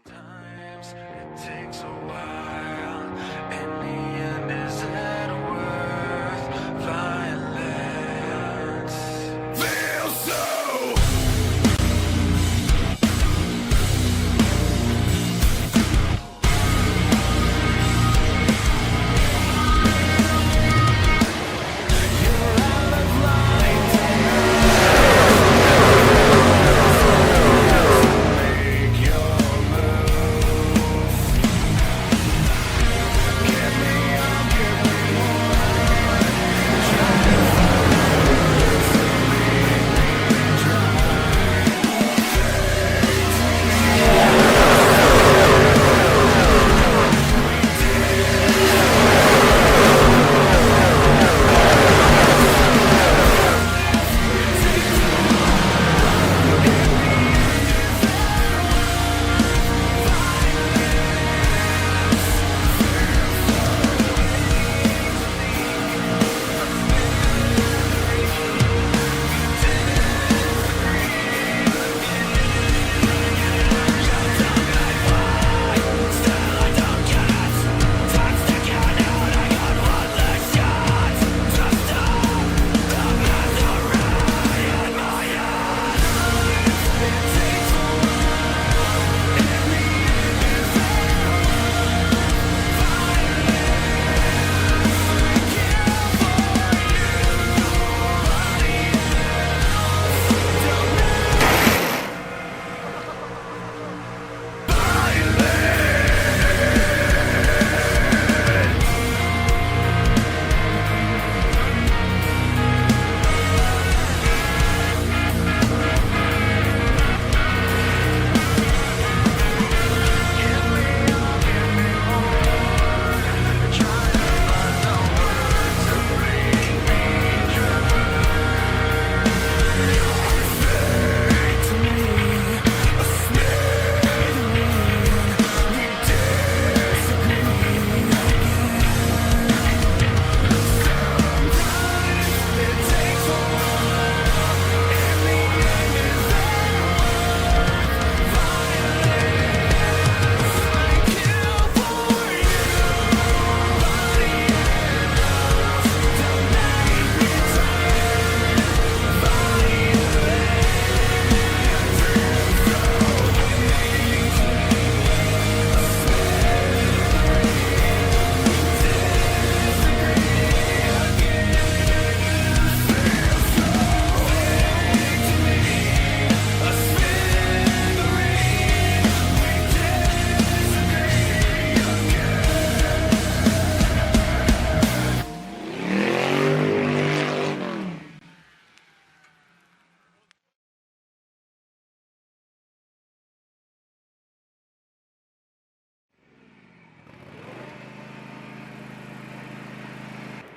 Sometimes it takes a while, and the end isn't worth violence. Feel so.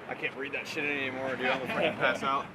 I can't read that shit anymore, dude. I'm gonna fucking pass out.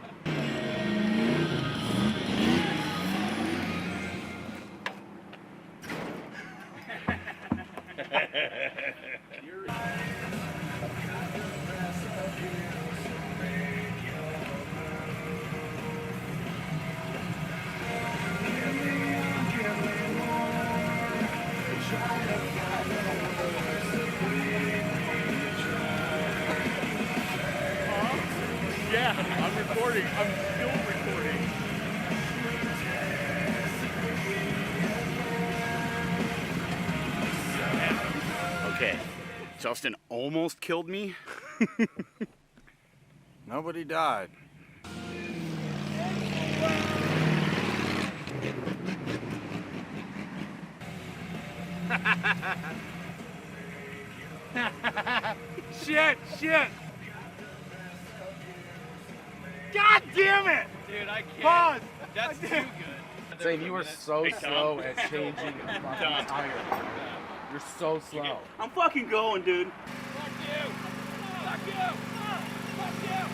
Yeah, I'm recording. I'm still recording. Okay, Justin almost killed me. Nobody died. Shit! God damn it! Dude, I can't. Pause! That's too good. Dave, you were so slow at changing a fucking tire. You're so slow. I'm fucking going, dude. Fuck you! Fuck you! Fuck you!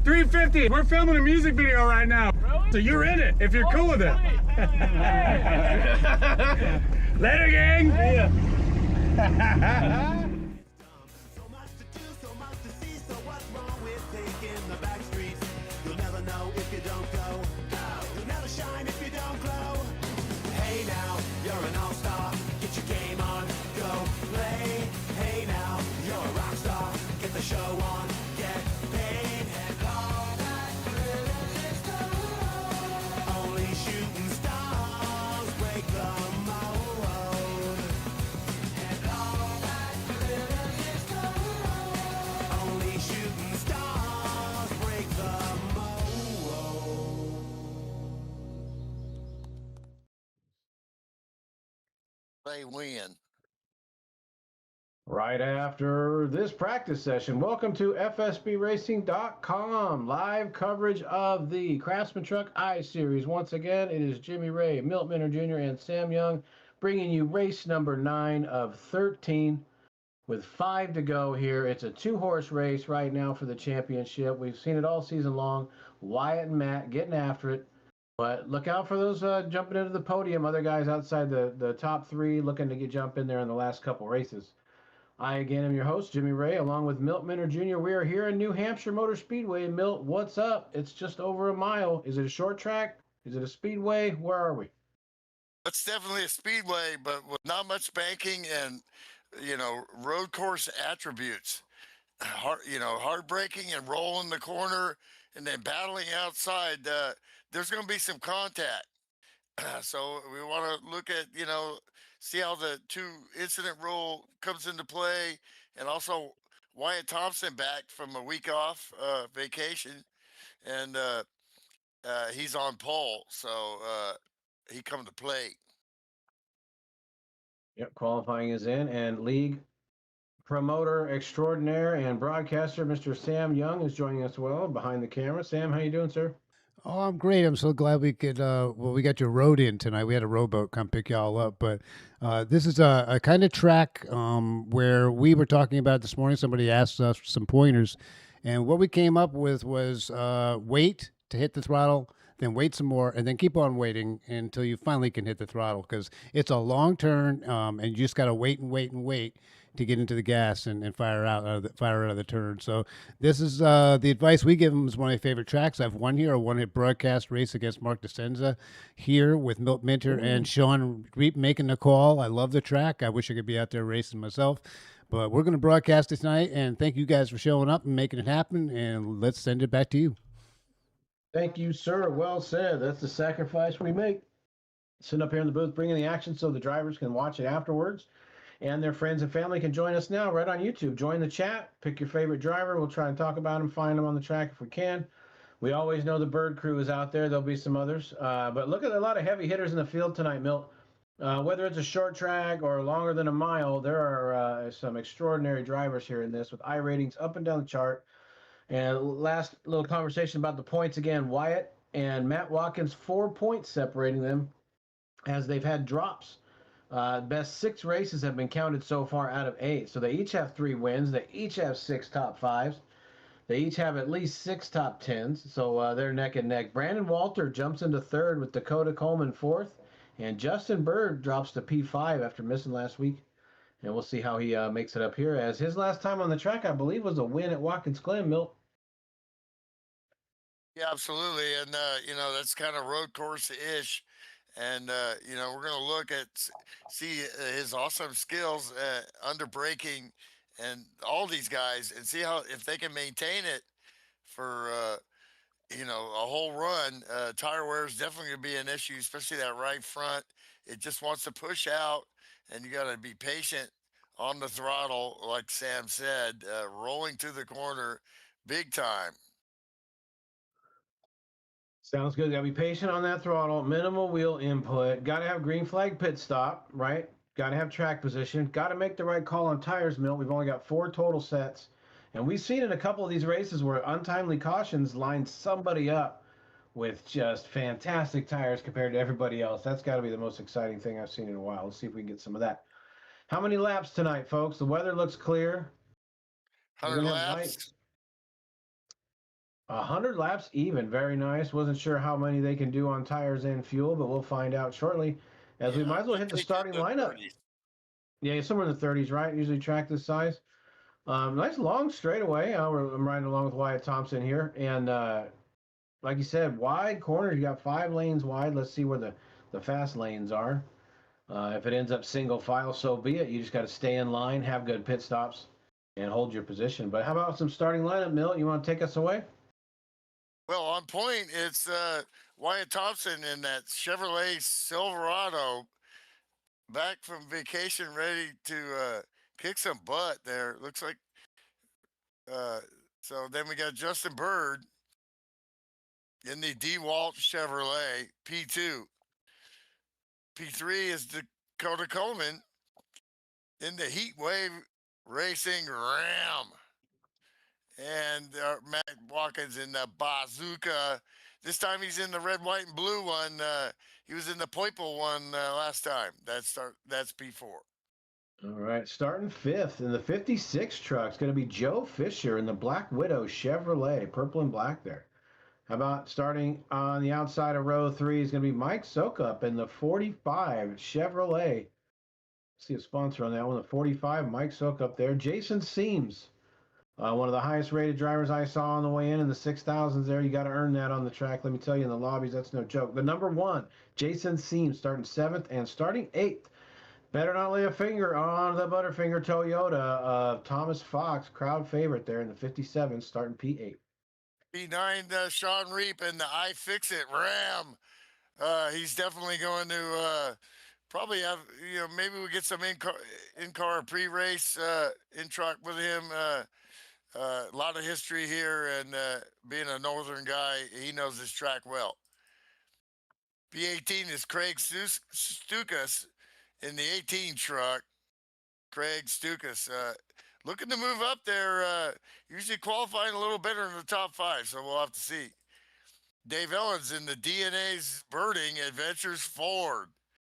350. We're filming a music video right now. Really? So you're in it, if you're cool with it. Later, gang. Yeah. So much to do, so much to see, so what's wrong with taking the back streets? shooting stars break the mold. And all that glitters is gold. Only shooting stars break the mold. They win. Right after this practice session, welcome to FSBRacing.com. Live coverage of the Craftsman Truck I Series. Once again, it is Jimmy Ray, Milt Minter Jr., and Sam Young bringing you race number 9 of 13 with 5 to go here. It's a 2-horse race right now for the championship. We've seen it all season long. Wyatt and Matt getting after it. But look out for those jumping into the podium. Other guys outside the top 3 looking to jump in there in the last couple races. I again am your host, Jimmy Ray, along with Milt Minter Jr. We are here in New Hampshire Motor Speedway. Milt, what's up? It's just over a mile. Is it a short track? Is it a speedway? Where are we? It's definitely a speedway, but with not much banking and, road course attributes. Hard braking and rolling the corner and then battling outside. There's going to be some contact. So we want to look at, see how the 2 incident rule comes into play, and also Wyatt Thompson back from a week off vacation, and he's on pole, so he come to play. Yep, qualifying is in, and league promoter extraordinaire and broadcaster, Mr. Sam Young, is joining us well behind the camera. Sam, how you doing, sir? Oh, I'm great. I'm so glad we could. We got your road in tonight. We had a rowboat come pick y'all up, but this is a kind of track where we were talking about this morning. Somebody asked us for some pointers, and what we came up with was wait to hit the throttle, then wait some more, and then keep on waiting until you finally can hit the throttle, because it's a long turn, and you just got to wait and wait and wait to get into the gas and fire out of the turn. So this is the advice we give them. Is one of my favorite tracks. I've won here. I won a broadcast race against Mark DeCenza here with Milt Minter and Sean Reep making the call. I love the track. I wish I could be out there racing myself. But we're going to broadcast it tonight, and thank you guys for showing up and making it happen, and let's send it back to you. Thank you, sir. Well said. That's the sacrifice we make. Sitting up here in the booth, bringing the action so the drivers can watch it afterwards. And their friends and family can join us now right on YouTube. Join the chat. Pick your favorite driver. We'll try and talk about them, find them on the track if we can. We always know the Bird crew is out there. There'll be some others. But look at a lot of heavy hitters in the field tonight, Milt. Whether it's a short track or longer than a mile, there are some extraordinary drivers here in this with I ratings up and down the chart. And last little conversation about the points again. Wyatt and Matt Watkins, 4 points separating them as they've had drops. Best 6 races have been counted so far out of 8. So they each have 3 wins. They each have 6 top 5s. They each have at least 6 top 10s. So they're neck and neck. Brandon Walter jumps into 3rd with Dakota Coleman 4th. And Justin Bird drops to P5 after missing last week. And we'll see how he makes it up here, as his last time on the track, I believe, was a win at Watkins Glen, Milt. Yeah, absolutely. And, that's kind of road course-ish. And, we're going to look at, see his awesome skills under braking and all these guys, and see how, if they can maintain it for, a whole run. Tire wear is definitely going to be an issue, especially that right front. It just wants to push out, and you got to be patient on the throttle, like Sam said, rolling through the corner big time. Sounds good. Gotta be patient on that throttle. Minimal wheel input. Gotta have green flag pit stop, right? Gotta have track position. Gotta make the right call on tires, Milt. We've only got 4 total sets. And we've seen in a couple of these races where untimely cautions line somebody up with just fantastic tires compared to everybody else. That's got to be the most exciting thing I've seen in a while. Let's see if we can get some of that. How many laps tonight, folks? The weather looks clear. 100 laps. 100 laps even. Very nice. Wasn't sure how many they can do on tires and fuel, but we'll find out shortly, as we might as well hit the starting lineup. 30s. Yeah, somewhere in the 30s, right? Usually track this size. Nice long straightaway. I'm riding along with Wyatt Thompson here. And like you said, wide corners. You got 5 lanes wide. Let's see where the fast lanes are. If it ends up single file, so be it. You just got to stay in line, have good pit stops, and hold your position. But how about some starting lineup, Milt? You want to take us away? Well, on point, it's Wyatt Thompson in that Chevrolet Silverado, back from vacation, ready to kick some butt. There looks like. Uh, so then we got Justin Bird in the DeWalt Chevrolet P2. P3 is Dakota Coleman in the Heat Wave Racing Ram. And Matt Watkins in the Bazooka. This time he's in the red, white, and blue one. He was in the purple one last time. That's P4. All right, starting fifth in the 56 truck. It's going to be Joe Fisher in the Black Widow Chevrolet, purple and black there. How about starting on the outside of row three is going to be Mike Sokup in the 45 Chevrolet. See a sponsor on that one, the 45, Mike Sokup there. Jason Seams, one of the highest rated drivers I saw on the way in the 6,000s there. You got to earn that on the track. Let me tell you, in the lobbies, that's no joke. The number one, Jason Seams, starting seventh and starting eighth. Better not lay a finger on the Butterfinger Toyota of Thomas Fox, crowd favorite there in the 57, starting P8. P9, Sean Reap in the iFixit Ram. He's definitely going to probably have, maybe we get some in-car pre-race in truck with him. A lot of history here, and being a northern guy, he knows this track well. P18 is Craig Stukas in the 18 truck. Craig Stukas looking to move up there. Usually qualifying a little better in the top five, so we'll have to see. Dave Ellens in the DNA's Birding Adventures Ford,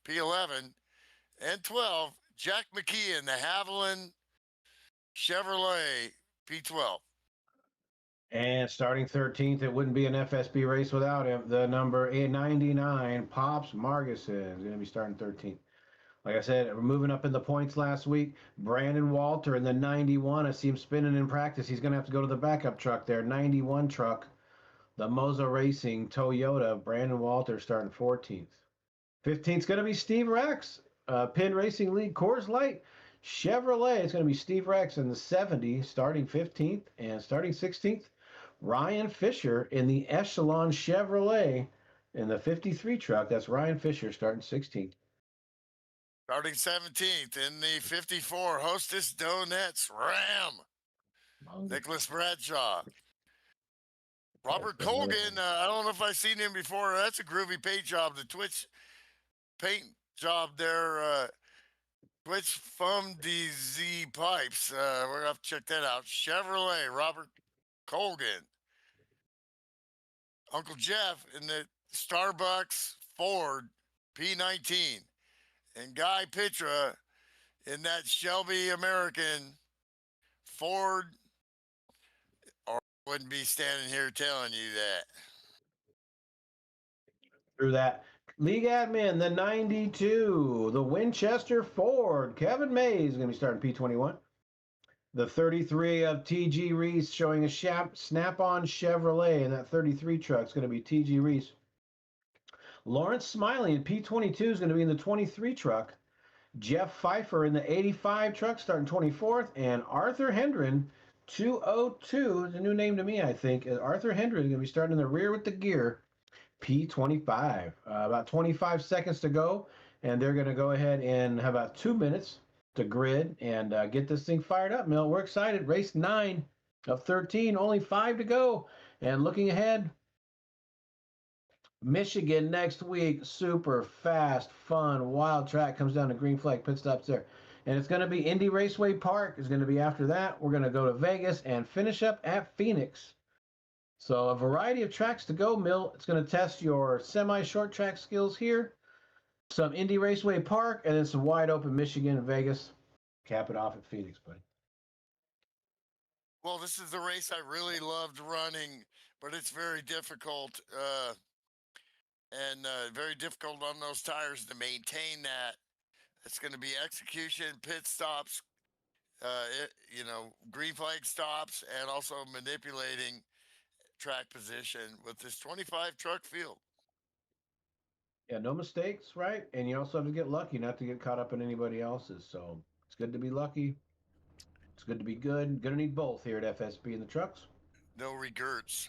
P11. And 12, Jack McKee in the Haviland Chevrolet, P12. And starting 13th, it wouldn't be an FSB race without him. The number 899, Pops Marguson, is going to be starting 13th. Like I said, we're moving up in the points last week. Brandon Walter in the 91. I see him spinning in practice. He's going to have to go to the backup truck there. 91 truck, the Moza Racing Toyota. Brandon Walter starting 14th. 15th is going to be Steve Rex, Pin Racing League Coors Light. Chevrolet, it's going to be Steve Rex in the 70, starting 15th. And starting 16th, Ryan Fisher in the Echelon Chevrolet in the 53 truck. That's Ryan Fisher starting 16th. Starting 17th in the 54 Hostess Donuts Ram, Nicholas Bradshaw. Robert Colgan, I don't know if I've seen him before. That's a groovy paint job. The Twitch paint job there. Twitch Fum DZ Pipes. We're going to have to check that out. Chevrolet, Robert Colgan. Uncle Jeff in the Starbucks Ford P19. And Guy Pitra in that Shelby American Ford, or I wouldn't be standing here telling you that. Through that. League admin, the 92, the Winchester Ford. Kevin Mays is going to be starting P21. The 33 of TG Reese showing a Snap-on Chevrolet, and that 33 truck is going to be TG Reese. Lawrence Smiley in P22 is going to be in the 23 truck. Jeff Pfeiffer in the 85 truck starting 24th. And Arthur Hendren, 202, is a new name to me, I think. Arthur Hendren is going to be starting in the rear with the gear, P25. About 25 seconds to go. And they're going to go ahead and have about 2 minutes to grid and get this thing fired up, Mill. We're excited. Race 9 of 13, only 5 to go. And looking ahead, Michigan next week, super fast, fun, wild track, comes down to Green Flag pit stops there. And it's going to be Indy Raceway Park is going to be after that. We're going to go to Vegas and finish up at Phoenix. So a variety of tracks to go, Mill. It's going to test your semi-short track skills here, some Indy Raceway Park, and then some wide open Michigan and Vegas. Cap it off at Phoenix, buddy. Well, this is the race I really loved running, but it's very difficult. And very difficult on those tires to maintain that. It's going to be execution, pit stops, green flag stops, and also manipulating track position with this 25 truck field. Yeah, no mistakes, right? And you also have to get lucky not to get caught up in anybody else's. So it's good to be lucky. It's good to be good. Gonna need both here at FSB in the trucks. No regrets.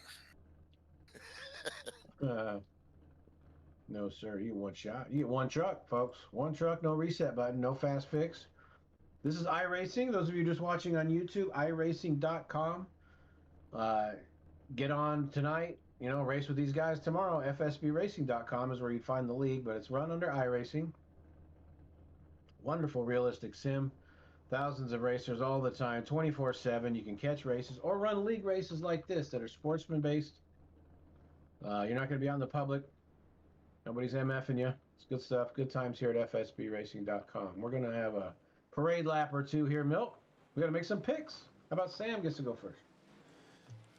Uh, no, sir. You get one shot. You get one truck, folks. One truck, no reset button, no fast fix. This is iRacing. Those of you just watching on YouTube, iRacing.com. Uh, get on tonight. You know, race with these guys tomorrow. FSBRacing.com is where you find the league, but it's run under iRacing. Wonderful, realistic sim. Thousands of racers all the time, 24/7. You can catch races or run league races like this that are sportsman based. You're not going to be on the public. Nobody's MFing you. It's good stuff. Good times here at FSBRacing.com. We're going to have a parade lap or two here, Milk. We got to make some picks. How about Sam gets to go first?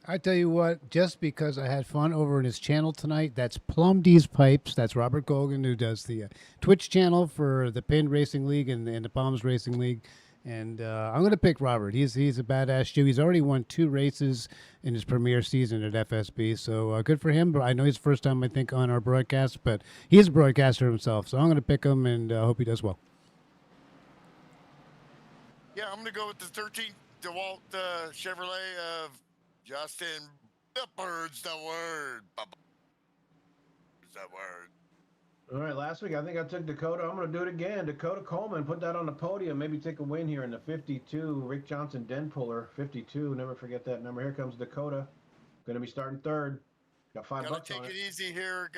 I tell you what, just because I had fun over in his channel tonight, that's Plum D's Pipes. That's Robert Colgan, who does the Twitch channel for the Pin Racing League and the Palms Racing League. And I'm going to pick Robert. He's a badass Jew. He's already won 2 races in his premier season at FSB, so good for him. But I know he's the first time, I think, on our broadcast, but he's a broadcaster himself, so I'm going to pick him and hope he does well. Yeah, I'm going to go with the 13th DeWalt Chevrolet of Justin. The bird's the word. Is that word? All right, last week I think I took Dakota. I'm going to do it again. Dakota Coleman, put that on the podium. Maybe take a win here in the 52. Rick Johnson Den Puller, 52. Never forget that number. Here comes Dakota. Going to be starting third. Got $5 Gotta on take it. it easy here.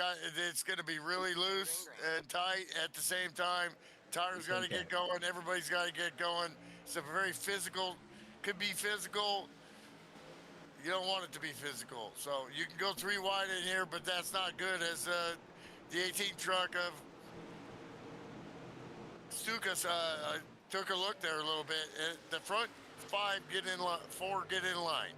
It's going to be really loose and tight at the same time. Tires got to get going. Everybody's got to get going. It's a very physical, could be physical. You don't want it to be physical. So you can go 3 wide in here, but that's not good as the 18 truck of Stukas took a look there a little bit. The front 5 get in line, 4 get in line.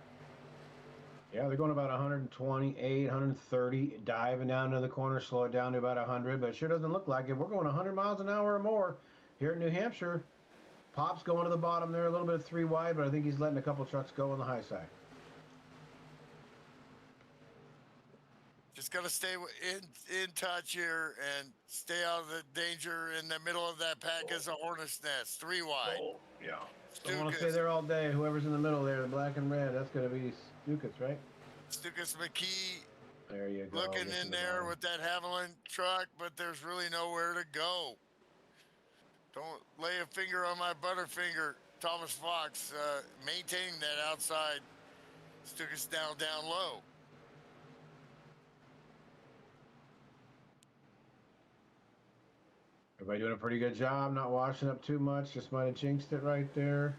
Yeah, they're going about 128, 130, diving down to the corner, slow it down to about 100, but it sure doesn't look like it. We're going 100 miles an hour or more here in New Hampshire. Pop's going to the bottom there, a little bit of 3 wide, but I think he's letting a couple trucks go on the high side. Just got to stay in touch here and stay out of the danger. In the middle of that pack is a hornet's nest, 3 wide. Oh, yeah. Don't want to stay there all day. Whoever's in the middle there, the black and red, that's going to be Stukas, right? Stukas McKee. There you go. Looking in there with that Haviland truck, but there's really nowhere to go. Don't lay a finger on my butterfinger. Thomas Fox maintaining that outside. Stukas down low. Everybody doing a pretty good job, not washing up too much. Just might have jinxed it right there.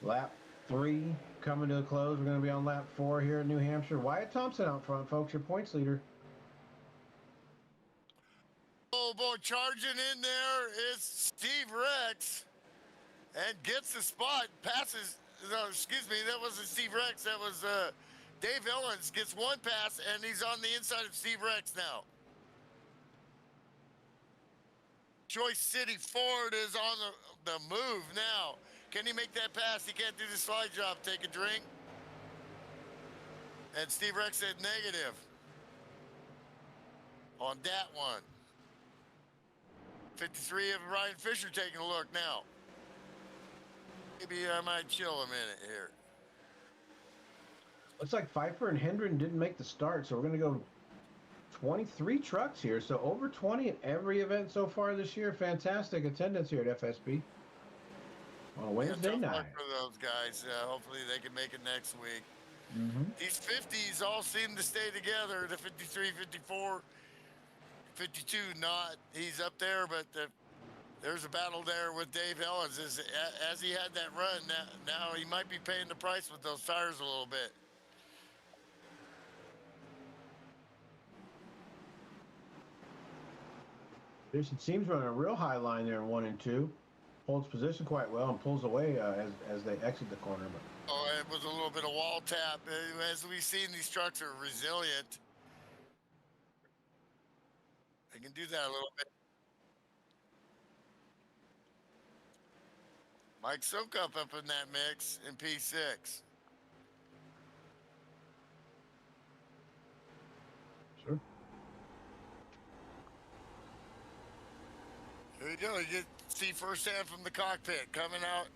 Lap 3 coming to a close. We're going to be on lap 4 here in New Hampshire. Wyatt Thompson out front, folks, your points leader. Oh boy, charging in there is Steve Rex and gets the spot, passes, no, excuse me, that wasn't Steve Rex, that was Dave Ellens, gets 1 pass, and he's on the inside of Steve Rex now. Choice City Ford is on the move now. Can he make that pass? He can't do the slide job. Take a drink. And Steve Rex said negative on that one. 53 of Ryan Fisher taking a look now. Maybe I might chill a minute here. Looks like Pfeiffer and Hendren didn't make the start, so we're going to go 23 trucks here, so over 20 at every event so far this year. Fantastic attendance here at FSB on a Wednesday night. Luck for those guys. Hopefully they can make it next week. These 50s all seem to stay together. The 53, 54, 52 not. He's up there, but there's a battle there with Dave Ellens. As he had that run, now he might be paying the price with those tires a little bit. It seems running a real high line there in 1 and 2. Holds position quite well and pulls away as they exit the corner. But oh, it was a little bit of wall tap. As we've seen, these trucks are resilient. They can do that a little bit. Mike Sokup up in that mix in P6. sure. There you go. You get to see firsthand from the cockpit coming out.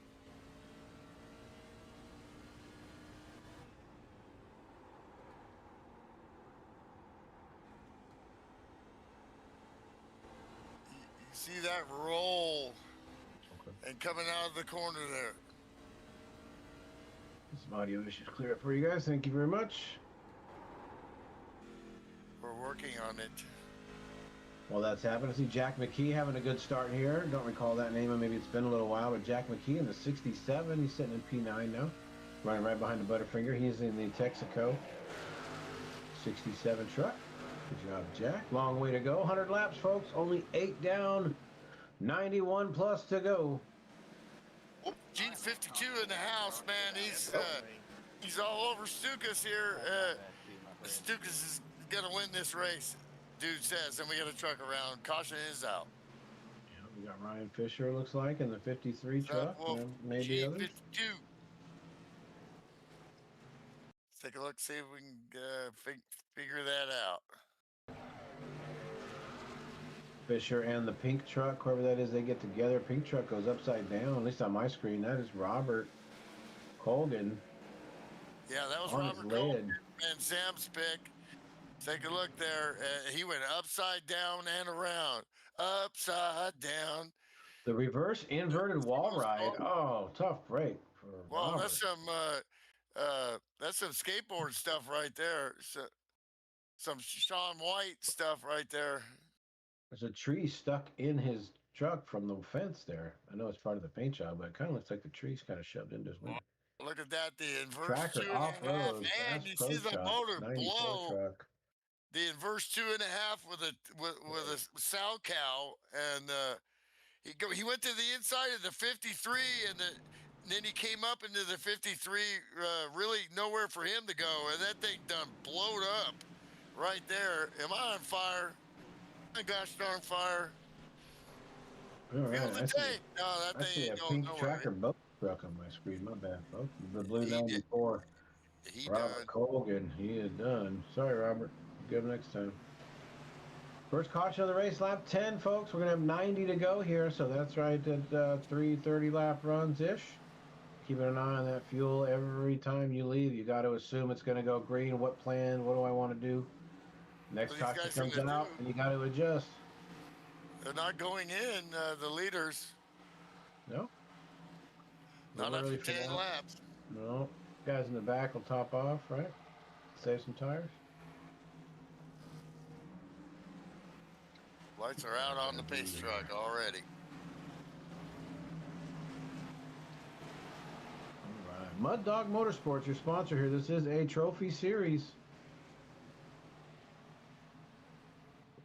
See that roll and coming out of the corner there. Some audio issues clear up for you guys. Thank you very much. We're working on it. Well, that's happened. I see Jack McKee having a good start here. Don't recall that name, and maybe it's been a little while, but Jack McKee in the 67. He's sitting in P9 now, running right behind the Butterfinger. He's in the Texaco 67 truck. Good job, Jack. Long way to go. 100 laps, folks. Only 8 down. 91 plus to go. G52 in the house, man. He's all over Stukas here. Stukas is gonna win this race, dude says, and we got a truck around. Caution is out. Yeah, we got Ryan Fisher, looks like, in the 53 truck. And maybe others. G52. Let's take a look, see if we can figure that out. Fisher and the pink truck, whoever that is, they get together. Pink truck goes upside down, at least on my screen. That is Robert Colgan. Yeah, that was on Robert his Colgan lid. and Sam's pick. Take a look there. He went upside down and around. Upside down. The reverse inverted wall ride. Oh, tough break for Well, Robert. that's some skateboard stuff right there. So, some Shaun White stuff right there. There's a tree stuck in his truck from the fence there. I know it's part of the paint job, but it kind of looks like the tree's kind of shoved into his window. Look at that, the inverse Tracker 2.5, off-road, and fast you pro see the shop, motor 94 blow. truck. The inverse 2.5 with a sow cow, and he went to the inside of the 53, and then he came up into the 53. Really nowhere for him to go, and that thing done blowed up right there. Am I on fire? My gosh darn fire! All right, Feel the I see, tape. No, that I thing see a ain't going pink nowhere. tracker boat truck on my screen. My bad, folks. The blue He did. 94. He Robert done. Colgan, he is done. Sorry, Robert. Get him next time. First caution of the race, lap 10, folks. We're going to have 90 to go here, so that's right at 3:30 lap runs-ish. Keeping an eye on that fuel every time you leave. You got to assume it's going to go green. What plan? What do I want to do? Next What are caution these guys comes gonna out, do? and you got to adjust. They're not going in, the leaders. No? Not early after for 10 that. laps. No. Guys in the back will top off, right? Save some tires. Lights are out on the pace truck already. All right. Mud Dog Motorsports, your sponsor here. This is a trophy series.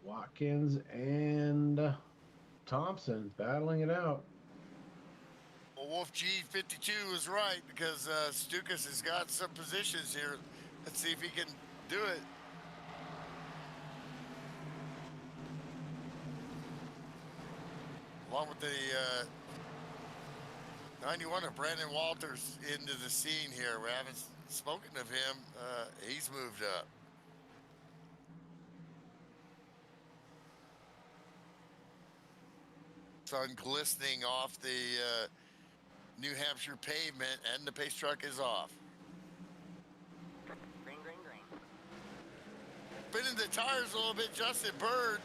Watkins and Thompson battling it out. Well, Wolf G52 is right because Stukas has got some positions here. Let's see if he can do it. Along with the 91 of Brandon Walters into the scene here. We haven't spoken of him. He's moved up. Sun glistening off the New Hampshire pavement, and the pace truck is off. Green, green, green. Spinning the tires a little bit, Justin Bird,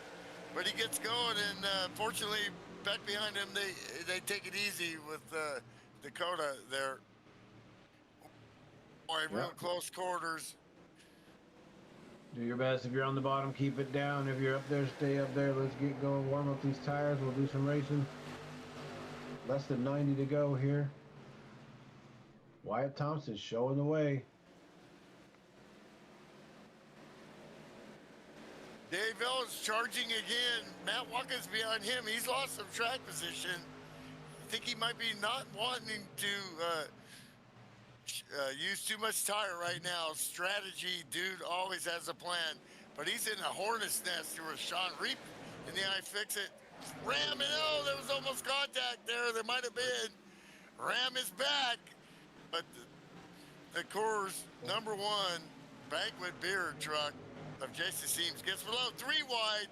but he gets going, and fortunately, back behind him, they take it easy with Dakota there. Boy, real close quarters. Do your best. If you're on the bottom, keep it down. If you're up there, stay up there. Let's get going. Warm up these tires. We'll do some racing. Less than 90 to go here. Wyatt Thompson showing the way. Dave Ellis charging again. Matt Watkins behind him. He's lost some track position. I think he might be not wanting to use too much tire right now. Strategy, dude always has a plan. But he's in a hornet's nest here with Sean Reap in the iFixit. Ram, and oh, there was almost contact there. There might have been. Ram is back. But the Coors #1 banquet beer truck of Jason Seams gets below 3 wide.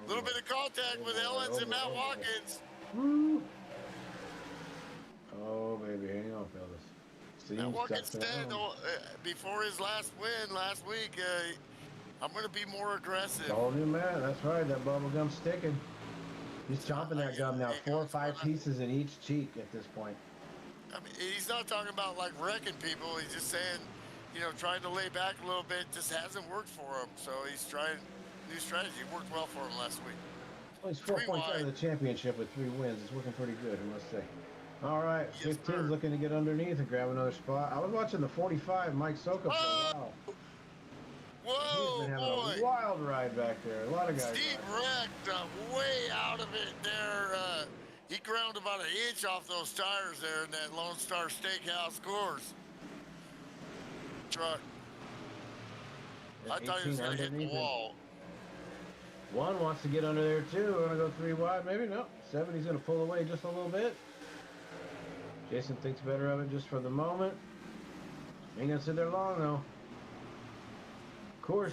A little bit of contact with Ellens and Matt Watkins. Woo. Oh, baby. Hang on, fellas. Matt Watkins said before his last win last week, I'm going to be more aggressive. Told you, man. That's right. That bubble gum's sticking. He's chomping that gum now. 4 or 5 pieces in each cheek at this point. I mean, he's not talking about like wrecking people. He's just saying, you know, trying to lay back a little bit just hasn't worked for him. So he's trying new strategy. It worked well for him last week. Well, he's 4 points out of the championship with 3 wins. It's looking pretty good, I must say. All right, 15's looking to get underneath and grab another spot. I was watching the 45, Mike Soka, for a while. Whoa, He's been having a wild ride back there. A lot of guys. Steve wrecked way out of it there. He ground about an inch off those tires there in that Lone Star Steakhouse course truck. I thought he was going to hit the wall. One wants to get under there too. We're going to go 3 wide, maybe? No. 70's going to pull away just a little bit. Jason thinks better of it just for the moment. Ain't going to sit there long, though.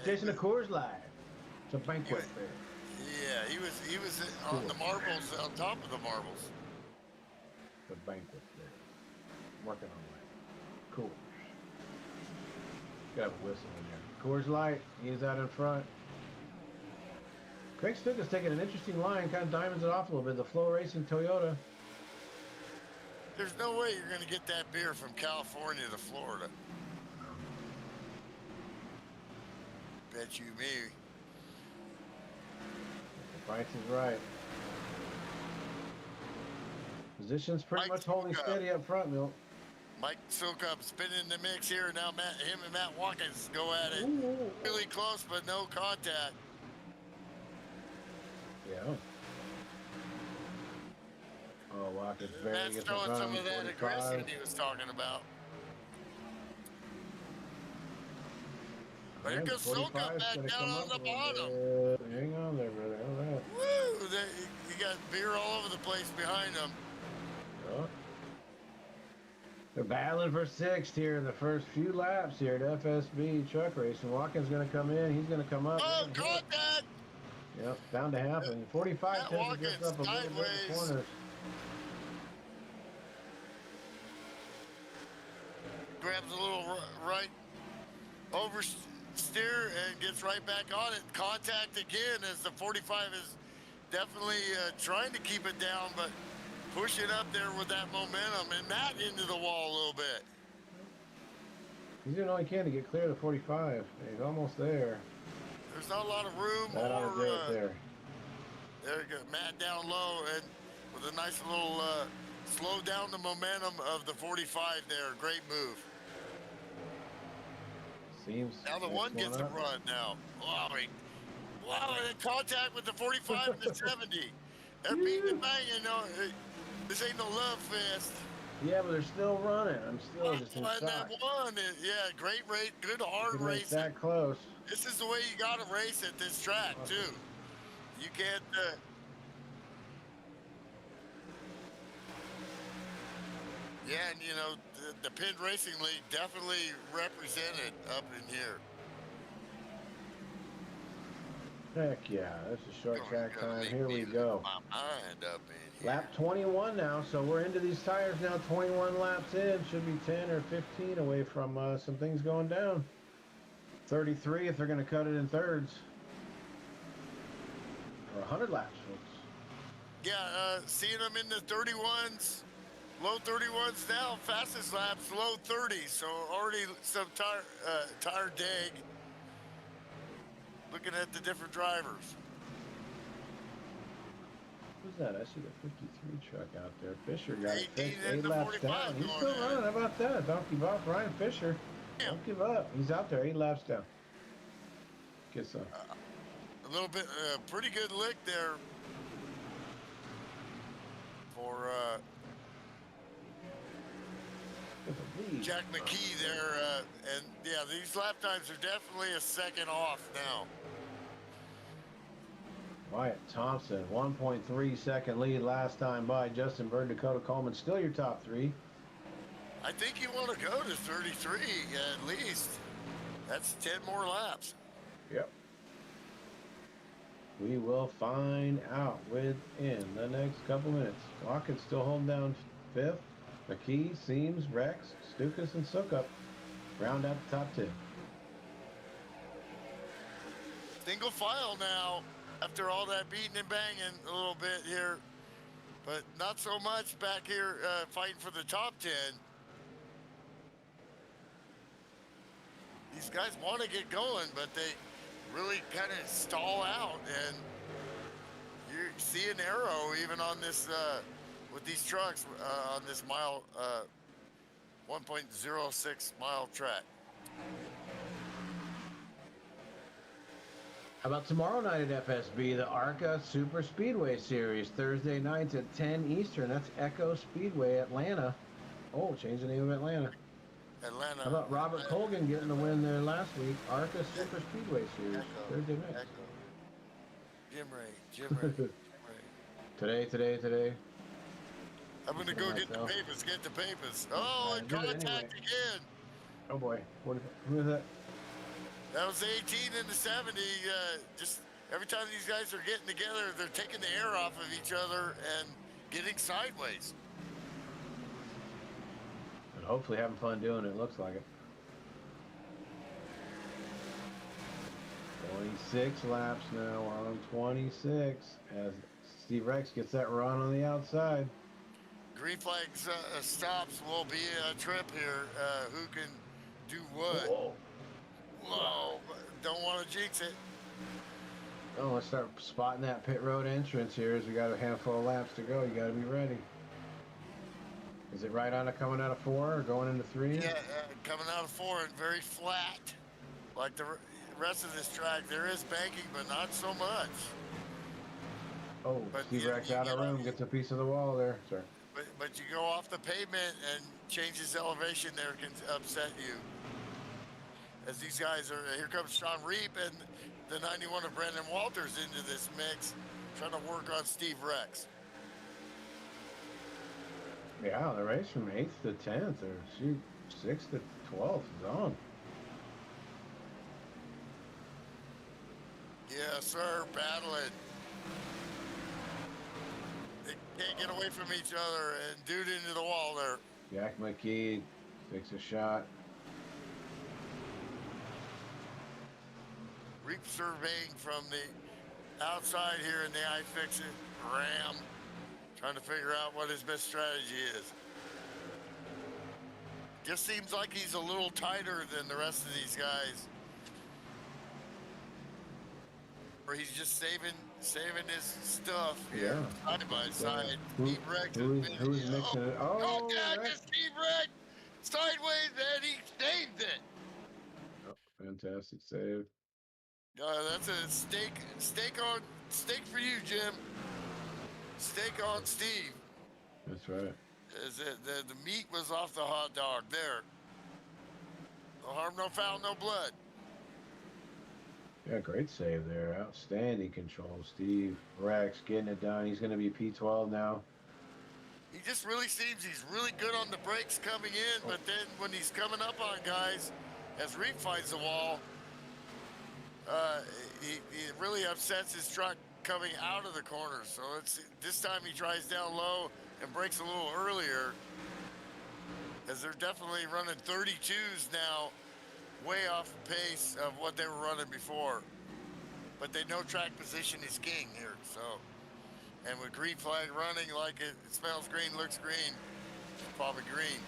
Jason, the Coors Live. It's a banquet there. Yeah, he was on the marbles, on top of the marbles. The banquet there. Working on that. Coors. Got a whistle in there. Coors Light, he's out in front. Craig Stuck is taking an interesting line, kind of diamonds it off a little bit. The Flow Racing Toyota. There's no way you're going to get that beer from California to Florida. Bet you me. The price is right. Position's pretty much holding steady up front, Milt. Mike Silkup spinning in the mix here. Now him and Matt Watkins go at it. Ooh. Really close, but no contact. Yeah. Oh, Watkins Matt's showing some of that aggression he was talking about. But here goes Silkup back down on the bottom. Hang on there, brother. All right. Woo! You got beer all over the place behind him. Oh. They're battling for 6th here in the first few laps here at FSB truck racing. Watkins going to come in. He's going to come up. Oh, contact! Yep, bound to happen. 45 tends to get up a little bit in the corners. Grabs a little right oversteer and gets right back on it. Contact again as the 45 is definitely trying to keep it down, but pushing up there with that momentum and Matt into the wall a little bit. He's doing all he can to get clear of the 45. He's almost there. There's not a lot of room. That ought to do it there. There you go. Matt down low and with a nice little slow down the momentum of the 45 there. Great move. Seems now the one gets a run now. Wow, in contact with the 45 and the 70. They're beating and banging. No, this ain't no love fest. Yeah, but they're still running. I'm still just in shock. That one, yeah, great race, good hard race. That close. This is the way you got to race at this track too. You can't. Yeah, and you know the Penn Racing League definitely represented up in here. Heck yeah, that's a short track time. Here we go. My mind up in here. Lap 21 now, so we're into these tires now. 21 laps in, should be 10 or 15 away from some things going down. 33 if they're going to cut it in thirds. Or 100 laps, folks. Yeah, seeing them in the 31s, low 31s now. Fastest laps, low 30s. So already some tire dig. Looking at the different drivers. Who's that? I see the 53 truck out there. Fisher got 8 laps down. He's still running. How about that? Don't give up, Ryan Fisher. Yeah. Don't give up. He's out there 8 laps down. Get some. A little bit, pretty good lick there for Jack McKee there. And yeah, these lap times are definitely a second off now. Wyatt Thompson, 1.3 second lead last time by Justin Bird, Dakota Coleman. Still your top 3. I think you want to go to 33 at least. That's 10 more laps. Yep. We will find out within the next couple minutes. Watkins still holding down 5th. McKee, Seams, Rex, Stukas, and Sukup round out the top 10. Single file now. after all that beating and banging a little bit here, but not so much back here fighting for the top 10. These guys want to get going, but they really kind of stall out, and you see an arrow even on this with these trucks on this mile 1.06 mile track. How about tomorrow night at FSB, the ARCA Super Speedway Series, Thursday nights at 10 Eastern. That's Echo Speedway, Atlanta. Oh, change the name of Atlanta. Atlanta. How about Robert Colgan getting the win there last week? ARCA Super Speedway Series, Thursday night. Echo. Jim Ray. Today. I'm gonna go get the papers. Get the papers. Oh, and contact again. Oh boy, who is that? That was the 18 and the 70. Just every time these guys are getting together, they're taking the air off of each other and getting sideways. And hopefully having fun doing it. Looks like it. 26 laps now. We're on 26 as Steve Rex gets that run on the outside. Green flags stops will be a trip here. Who can do what? Whoa, don't want to jinx it. Oh, let's start spotting that pit road entrance here as we got a handful of laps to go. You got to be ready. Is it right on coming out of 4 or going into 3? Yeah, coming out of 4 and very flat. Like the rest of this track, there is banking, but not so much. Oh, But Steve you- Rex you out of gotta- room, gets a piece of the wall there. Sorry. But you go off the pavement and changes elevation there can upset you. As these guys are, here comes Sean Reap and the 91 of Brandon Walters into this mix, trying to work on Steve Rex. Yeah, the race from 8th to 10th, or shoot, 6th to 12th is on. Yes, sir, battling. They can't get away from each other and dude into the wall there. Jack McKee takes a shot. Reap surveying from the outside here in the iFixit Ram, trying to figure out what his best strategy is. Just seems like he's a little tighter than the rest of these guys. Or he's just saving his stuff here, Yeah. side by side. Who- Steve Rex who's has been- mixing it? Oh, contact Rex. to Steve Rex, sideways, and he saved it. Oh, fantastic save. That's a steak for you, Jim. Steak on Steve. That's right. Is it the meat was off the hot dog there? No harm, no foul, no blood. Yeah, great save there. Outstanding control. Steve Rex getting it done. He's going to be P12 now. He just really seems he's really good on the brakes coming in, but then when he's coming up on guys, as Reed finds the wall, he really upsets his truck coming out of the corner. So this time he tries down low and brakes a little earlier, as they're definitely running 32s now, way off pace of what they were running before. But they know track position is king here, so. And with green flag running like it smells green, looks green, it's probably green.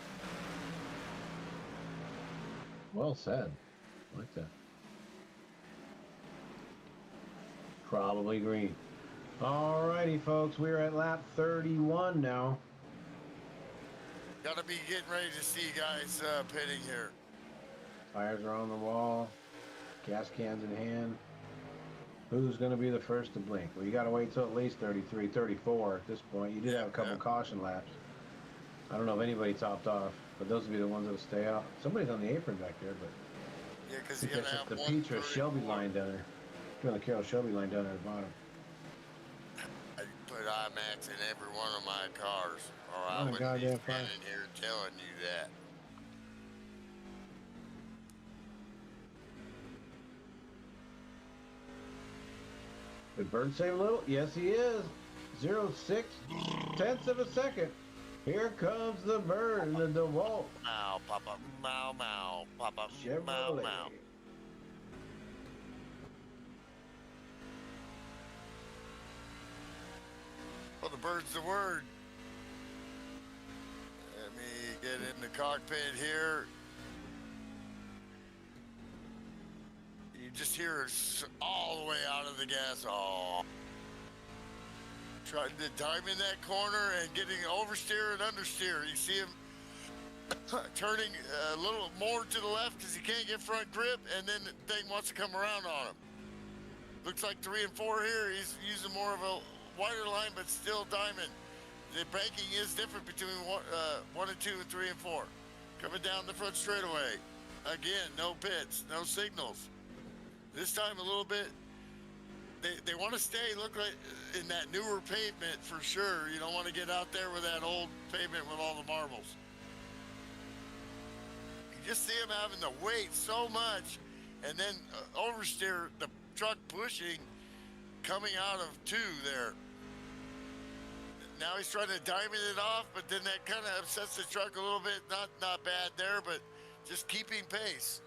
Well said. I like that. Probably green. Alrighty, folks. We're at lap 31 now. Gotta be getting ready to see guys pitting here. Tires are on the wall. Gas cans in hand. Who's going to be the first to blink? Well, you got to wait till at least 33, 34 at this point. You did have a couple caution laps. I don't know if anybody topped off, but those will be the ones that'll stay out. Somebody's on the apron back there, but Yeah, because I you think gotta that's have the one Petra Shelby line down there. Doing the Carroll Shelby line down there at the bottom. I put IMAX in every one of my cars, or I Oh, wouldn't be goddamn standing fine. here telling you that. Did Bird save a little? Yes, he is. 0.6 tenths of a second. Here comes the Bird and the DeWalt Mow, papa, mow, mow, papa, mow, Chevrolet. mow. Well, the bird's the word. Let me get in the cockpit here. You just hear it all the way out of the gas. Oh. Trying to diamond that corner and getting oversteer and understeer. You see him turning a little more to the left because he can't get front grip, and then the thing wants to come around on him. Looks like 3 and 4 here. He's using more of a wider line, but still diamond. The banking is different between 1 and 2 and 3 and 4. Coming down the front straightaway. Again, no pits, no signals. This time a little bit. They want to stay, look like in that newer pavement for sure. You don't want to get out there with that old pavement with all the marbles. You just see him having to wait so much, and then oversteer the truck pushing, coming out of 2 there. Now he's trying to diamond it off, but then that kind of upsets the truck a little bit. Not bad there, but just keeping pace.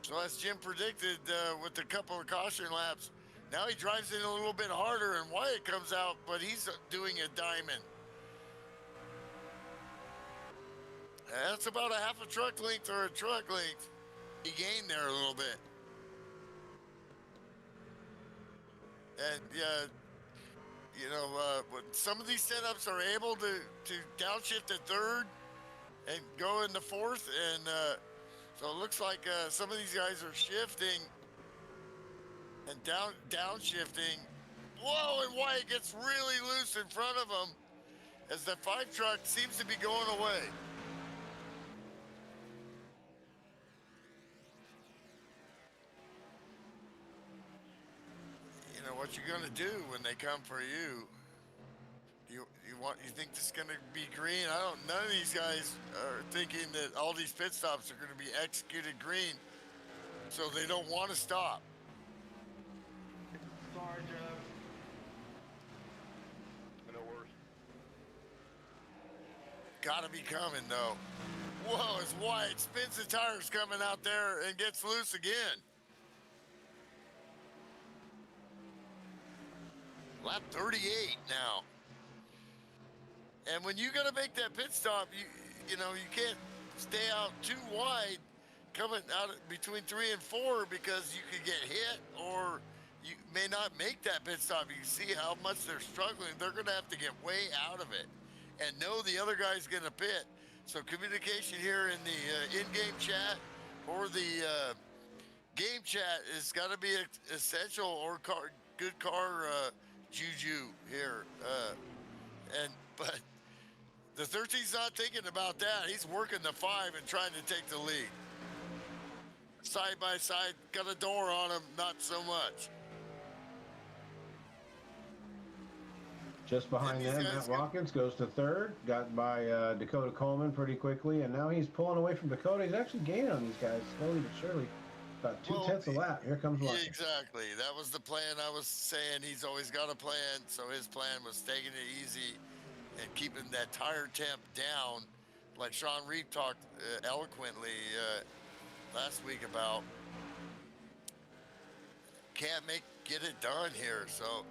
So as Jim predicted with a couple of caution laps, now he drives in a little bit harder and Wyatt comes out, but he's doing a diamond. That's about a half a truck length or a truck length. He gained there a little bit. And when some of these setups are able to downshift to 3rd and go into 4th, and so it looks like some of these guys are shifting and downshifting. Whoa, and Wyatt gets really loose in front of him as the 5 truck seems to be going away. You know what you're gonna do when they come for you. You think this is gonna be green? None of these guys are thinking that all these pit stops are gonna be executed green, so they don't want to stop. Sorry, Joe. No worse. Gotta be coming though. Whoa, as Wyatt spins the tires coming out there and gets loose again. Lap 38 now. And when you gotta make that pit stop, you can't stay out too wide coming out between 3 and 4 because you could get hit or you may not make that pit stop. You see how much they're struggling. They're gonna have to get way out of it and know the other guy's gonna pit. So communication here in the in-game chat or the game chat has gotta be essential, or good car juju here. But the 13's not thinking about that. He's working the 5 and trying to take the lead. Side by side, got a door on him, not so much. Just behind them, Matt Watkins goes to 3rd. Got by Dakota Coleman pretty quickly, and now he's pulling away from Dakota. He's actually gaining on these guys, slowly but surely. About 2/10 a lap. Here comes Watkins. Exactly. That was the plan. I was saying he's always got a plan. So his plan was taking it easy and keeping that tire temp down, like Sean Reed talked eloquently last week about. Can't get it done here. So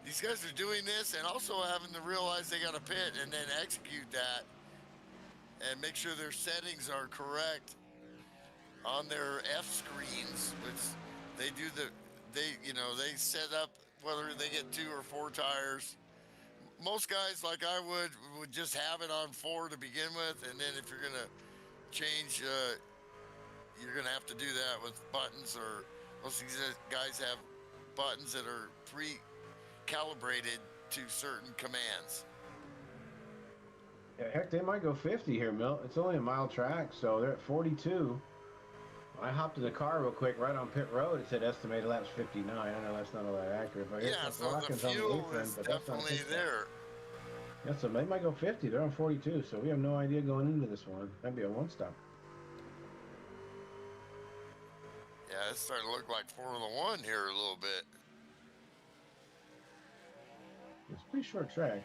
these guys are doing this and also having to realize they got to pit and then execute that and make sure their settings are correct on their F screens, which they do they set up whether they get 2 or 4 tires. Most guys, like I would just have it on 4 to begin with, and then if you're gonna change, you're gonna have to do that with buttons, or most of these guys have buttons that are pre-calibrated to certain commands. Yeah, heck, they might go 50 here, Milt. It's only a mile track, so they're at 42. I hopped in the car real quick right on pit road. It said estimated laps 59. I know that's not all that accurate, but yeah, so the fuel is definitely there. Yeah, so they might go 50. They're on 42, so we have no idea going into this one. That'd be a one-stop. Yeah, it's starting to look like Formula One here a little bit. It's a pretty short track.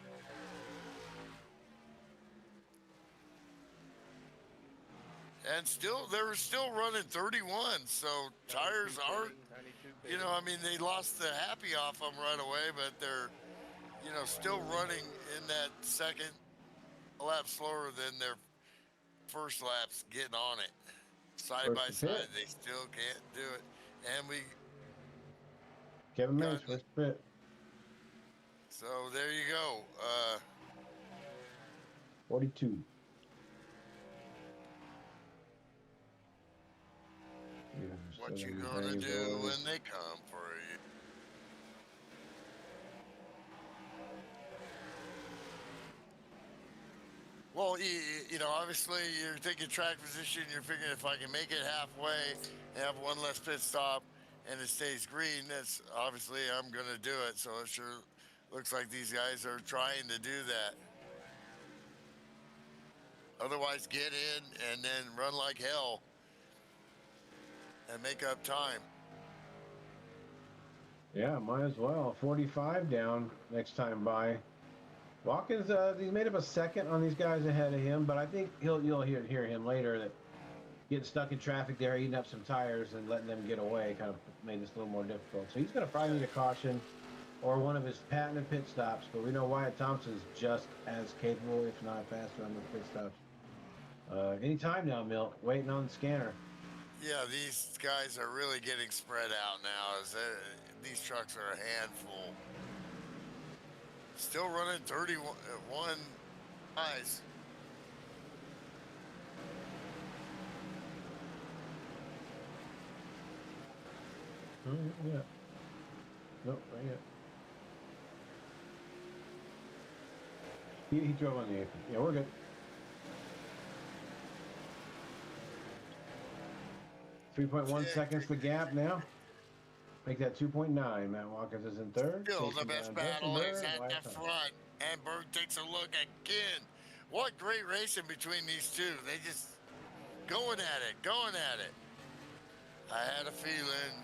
And they were still running 31, so tires aren't, I mean, they lost the happy off them right away, but they're, still running in that second a lap slower than their first laps getting on it. Side First by to side, pit. they still can't do it. And we, Kevin Mays, Got- first pit. so there you go. 42. Yeah, What still you gonna be gonna banging do doors. when they come for you? Well, obviously you're thinking track position. You're figuring if I can make it halfway and have one less pit stop and it stays green, that's obviously I'm going to do it. So it sure looks like these guys are trying to do that. Otherwise, get in and then run like hell and make up time. Yeah, might as well. 45 down next time by. Watkins, he's made up a second on these guys ahead of him, but I think you'll hear him later that getting stuck in traffic there, eating up some tires and letting them get away kind of made this a little more difficult. So he's going to probably need a caution or one of his patented pit stops, but we know Wyatt Thompson's just as capable, if not faster, on the pit stops. Any time now, Milt, waiting on the scanner. Yeah, these guys are really getting spread out now. These trucks are a handful. Still running 31 eyes. Oh, yeah. Nope, right yet. He drove on the apron. Yeah, we're good. 3.1 seconds the gap now. Make that 2.9. Matt Watkins is in third. Still the Chasing best down battle Justin is Bird, at Wyatt the Thompson. front. And Berg takes a look again. What great racing between these two. They just going at it. I had a feeling.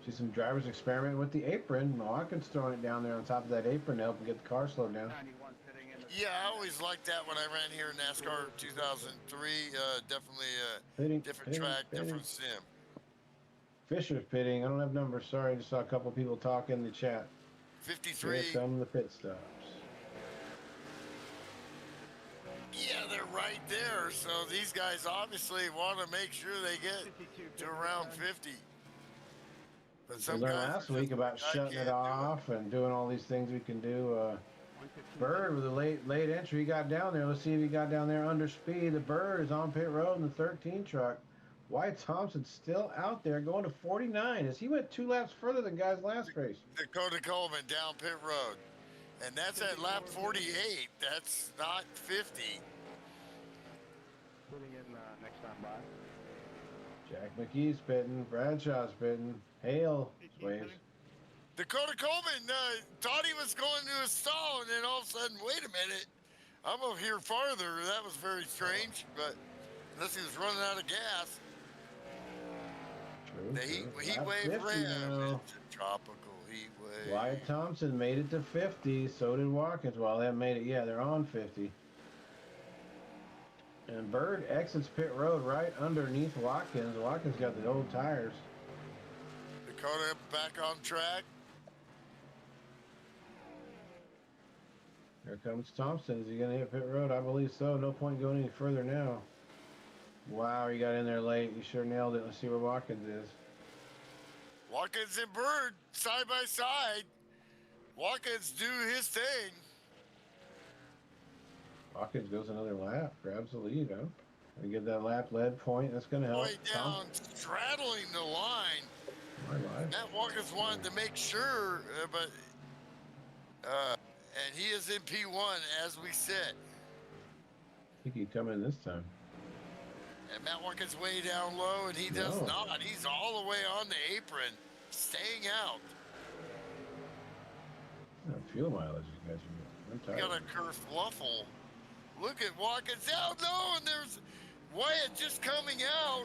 See some drivers experiment with the apron. Watkins throwing it down there on top of that apron to help him get the car slowed down. Yeah, I always liked that when I ran here in NASCAR 2003. Definitely a Pitting, different pitting, track, pitting. different sim. Fisher's pitting. I don't have numbers. Sorry, I just saw a couple people talk in the chat. 53. Here come the pit stops. Yeah, they're right there. So these guys obviously want to make sure they get to around 50. But We some learned guys last are week just, about "I shutting can't it do off and doing all these things we can do. Bird with a late entry, he got down there. Let's see if he got down there under speed. The Bird is on pit road in the 13 truck. Wyatt Thompson's still out there going to 49 as he went 2 laps further than guys last race. Dakota Coleman down pit road. And that's at lap 48. That's not 50. Putting in next time by. Jack McGee's pitting. Bradshaw's pitting. Hale waves. Dakota Coleman thought he was going to a stall, and then all of a sudden, wait a minute, I'm over here farther. That was very strange, but unless he was running out of gas. True, The true. heat Lap wave 50 ran. now. It's a tropical heat wave. Wyatt Thompson made it to 50. So did Watkins. Well, they haven't made it. Yeah, they're on 50. And Bird exits pit road right underneath Watkins. Watkins got the old tires. Dakota back on track. Here comes Thompson. Is he going to hit pit road? I believe so. No point going any further now. Wow, he got in there late. He sure nailed it. Let's see where Watkins is. Watkins and Bird side by side. Watkins do his thing. Watkins goes another lap. Grabs the lead, huh? We get that lap lead point. That's going to help. Way down, straddling the line. My life. Matt Watkins wanted to make sure, but and he is in P1 as we sit. I think he'd come in this time. And Matt Watkins way down low, and he does No. not. He's all the way on the apron, staying out. Fuel mileage you guys are getting. We I'm got tired. a kerfluffle. Look at Watkins. Oh, no, and there's Wyatt just coming out,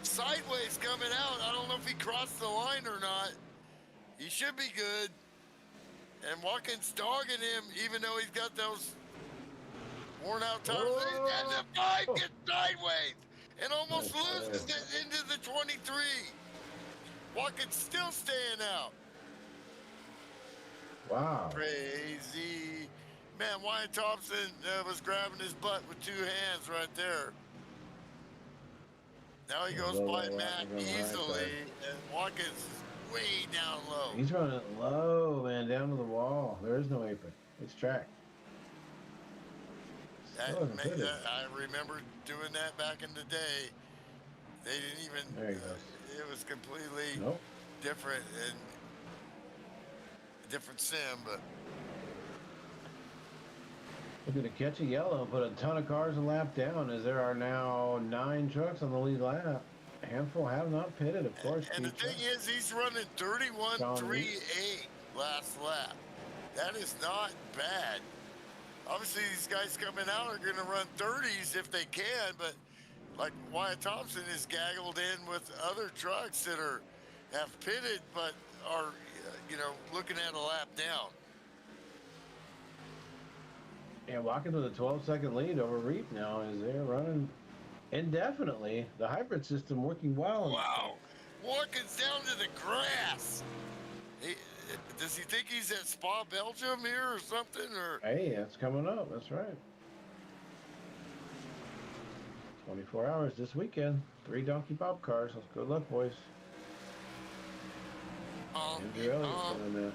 sideways coming out. I don't know if he crossed the line or not. He should be good. And Watkins dogging him, even though he's got those worn out tires. Whoa. And the 5 gets sideways and almost Nice loses play. it into the 23. Watkins still staying out. Wow. Crazy. Man, Wyatt Thompson was grabbing his butt with 2 hands right there. Now he goes Low, by low, Matt Watkins on the high easily, side. and Watkins is way down low. He's running low, man, down to the wall. There is no apron. It's track. Still hasn't pitted. I remember doing that back in the day. They didn't even. There he goes. It was completely Nope. different and different sim, but Looking to catch a yellow and put a ton of cars a lap down, as there are now 9 trucks on the lead lap. A handful have not pitted, of course. and the thing is, he's running 31.38 last lap. That is not bad. Obviously, these guys coming out are going to run 30s if they can, but like Wyatt Thompson is gaggled in with other trucks that have pitted but are, looking at a lap down. And Watkins with a 12-second lead over Reap now, as they're running indefinitely. The hybrid system working well. Wow. Watkins down to the grass. Does he think he's at Spa, Belgium here or something? Or Hey, that's coming up. That's right. 24 hours this weekend. 3 Donkey Bob cars. Let's good luck, boys. Andrew Elliott's doing that.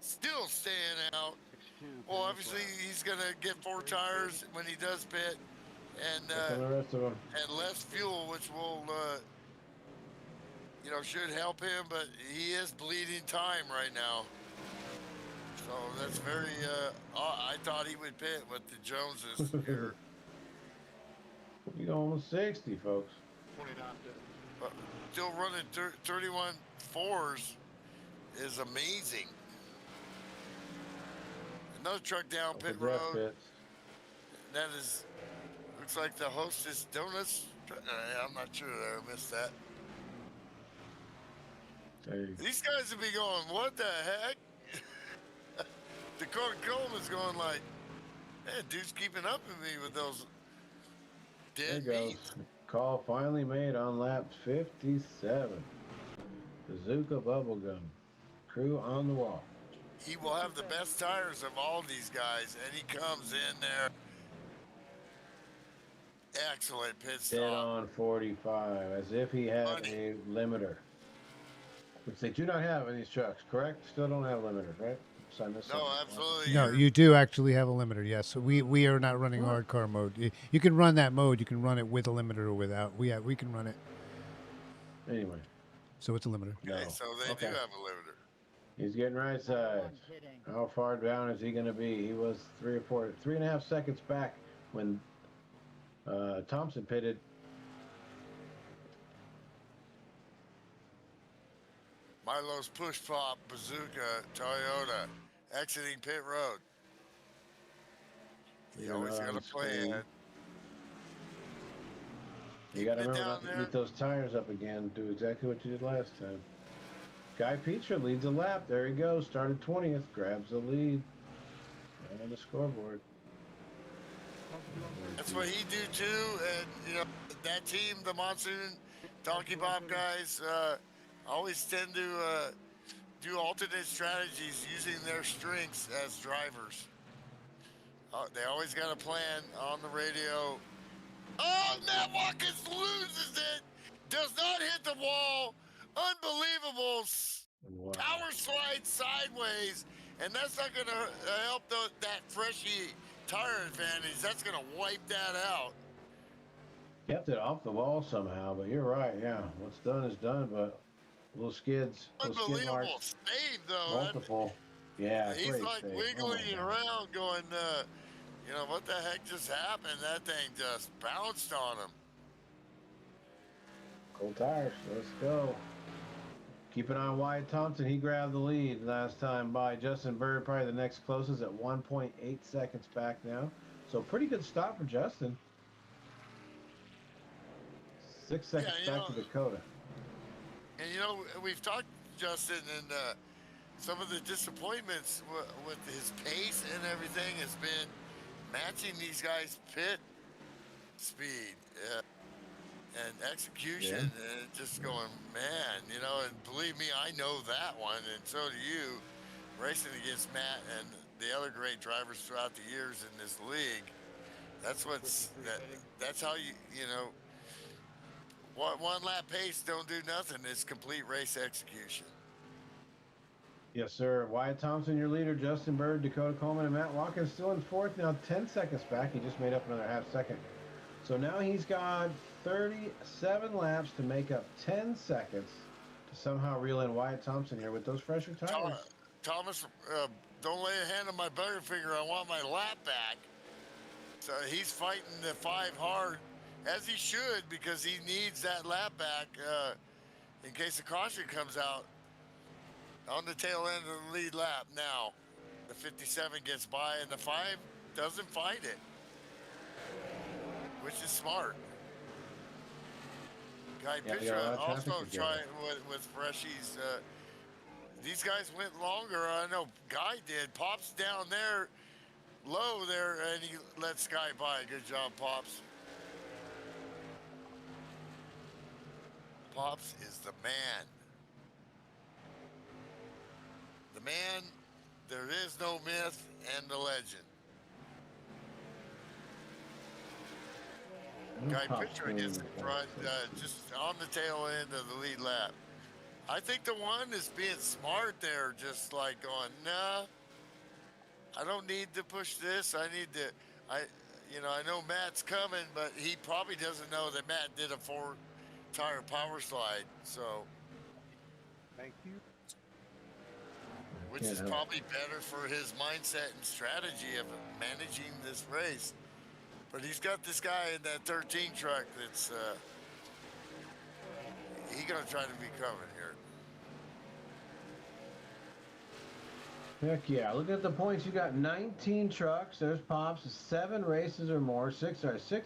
still staying out. Well, obviously he's gonna get 4 tires when he does pit, and The rest of them. and less fuel, which will should help him. But he is bleeding time right now, so that's very. I thought he would pit with the Joneses here. You almost 60, folks. But still running 31 4s is amazing. Another truck down Off pit the draft road. pits. That is, looks like the Hostess Donuts. I'm not sure there. I missed that. There you go. These guys would be going, what the heck? Dakota Coleman's going like, man, dude's keeping up with me with those There dead goes. meats. Call finally made on lap 57. Bazooka Bubblegum. Crew on the wall. He will have the best tires of all these guys, and he comes in there. Excellent pit Dead stop. on 45, as if he had a limiter. Which they do not have in these trucks, correct? Still don't have limiters, right? So I missed No, something. absolutely. No, you do actually have a limiter. Yes, so we are not running hard car mode. You can run that mode. You can run it with a limiter or without. We can run it. Anyway, So it's a limiter. Okay, no. so they Okay. do have a limiter. He's getting right side. How far down is he going to be? He was 3.5 seconds back when Thompson pitted. Milo's push pop bazooka Toyota exiting pit road. You Yeah, always on got a the screen. plan. You got to Keeping it remember down not to there. beat those tires up again. Do exactly what you did last time. Guy Petra leads a lap. There he goes. Started 20th. Grabs the lead. Right on the scoreboard. That's what he do too, and that team, the Monsoon Donkey Bob guys, always tend to do alternate strategies using their strengths as drivers. They always got a plan on the radio. Oh, Matt Watkins loses it. Does not hit the wall. Unbelievable. Wow. Power slide sideways, and that's not going to help that freshy tire advantage. That's going to wipe that out. Kept it off the wall somehow, but you're right. Yeah, what's done is done. But little skids, little skid Unbelievable marks, save, though. multiple. Yeah, He's great like save. wiggling Oh, my God. around, going, what the heck just happened? That thing just bounced on him. Cold tires. Let's go. Keep an eye on Wyatt Thompson. He grabbed the lead last time by Justin Bird, probably the next closest at 1.8 seconds back now. So pretty good stop for Justin. 6 seconds Yeah, back to Dakota. And, we've talked, Justin, and some of the disappointments with his pace and everything has been matching these guys' pit speed. and execution, and just going, man, you know. And believe me, I know that one, and so do you. Racing against Matt and the other great drivers throughout the years in this league. That's how you know. One lap pace don't do nothing. It's complete race execution. Yes, sir. Wyatt Thompson, your leader. Justin Bird, Dakota Coleman, and Matt Watkins still in fourth. Now 10 seconds back. He just made up another half second. So now he's got 37 laps to make up 10 seconds to somehow reel in Wyatt Thompson here with those fresher tires. Thomas, don't lay a hand on my butterfinger. I want my lap back. So he's fighting the 5 hard, as he should, because he needs that lap back in case a caution comes out. On the tail end of the lead lap now. The 57 gets by, and the 5 doesn't fight it, which is smart. Guy Pitcher also trying with freshies. These guys went longer. I know Guy did. Pops down there, low there, and he let Sky by. Good job, Pops. Pops is the man. The man, there is no myth, and the legend. Guy Pitcher gets in front, just on the tail end of the lead lap. I think the one is being smart there, just like going, nah, I don't need to push this. I need to, I know Matt's coming, but he probably doesn't know that Matt did a 4-tire power slide, so. Thank you. Which is probably better for his mindset and strategy of managing this race. But he's got this guy in that 13 truck that's, he gonna try to be coming here. Heck yeah. Look at the points. You got 19 trucks. There's Pops. 7 races or more. 6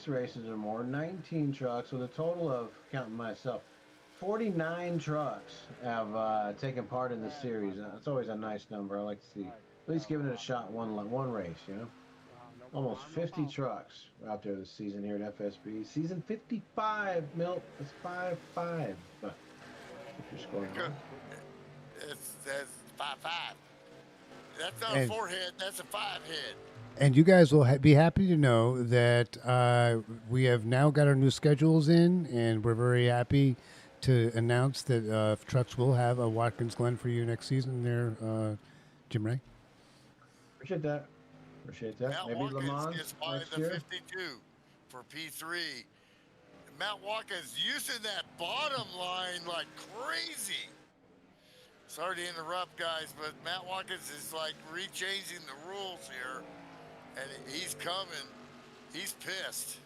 races or more. 19 trucks with a total of, counting myself, 49 trucks have taken part in this series. That's always a nice number. I like to see at least giving it a shot one race, you know. Almost 50 trucks out there this season here at FSB. Season 55, Milt. That's 5-5. But if you're scoring that's 5-5. That's not a 4-hit. That's a 5-hit. And you guys will be happy to know that we have now got our new schedules in, and we're very happy to announce that trucks will have a Watkins Glen for you next season there, Jim Ray. Appreciate that. Matt Maybe Watkins Le Mans gets by the 52 for P3. Matt Watkins using that bottom line like crazy. Sorry to interrupt, guys, but Matt Watkins is like rechanging the rules here, and he's coming. He's pissed.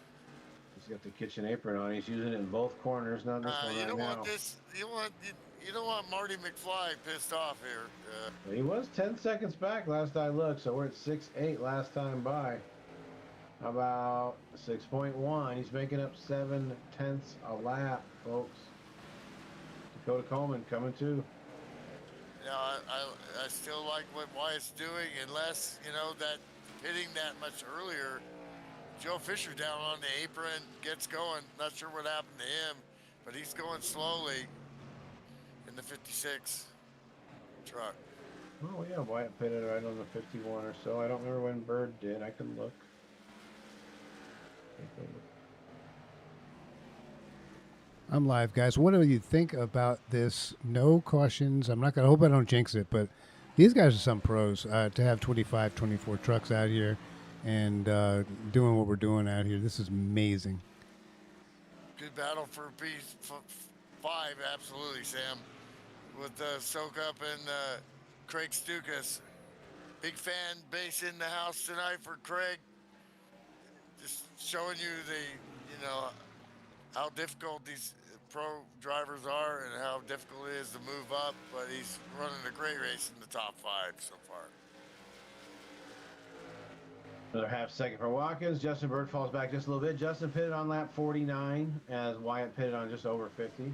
He's got the kitchen apron on. He's using it in both corners, not this one you right don't now. want this. You don't want Marty McFly pissed off here. He was 10 seconds back last I looked, so we're at 6.8 last time by. How about 6.1? He's making up 7/10 a lap, folks. Dakota Coleman coming too. Yeah, I still like what Wyatt's doing, unless, that hitting that much earlier. Joe Fisher down on the apron, gets going. Not sure what happened to him, but he's going slowly in the 56 truck. Oh, yeah, Wyatt pitted right on the 51 or so. I don't remember when Bird did. I can look. I'm live, guys. What do you think about this? No cautions. I hope I don't jinx it, but these guys are some pros to have 25, 24 trucks out here and doing what we're doing out here. This is amazing. Good battle for P5, absolutely, Sam. With Soak Up and Craig Stukas. Big fan base in the house tonight for Craig. Just showing you how difficult these pro drivers are and how difficult it is to move up, but he's running a great race in the top 5 so far. Another half second for Watkins. Justin Bird falls back just a little bit. Justin pitted on lap 49 as Wyatt pitted on just over 50.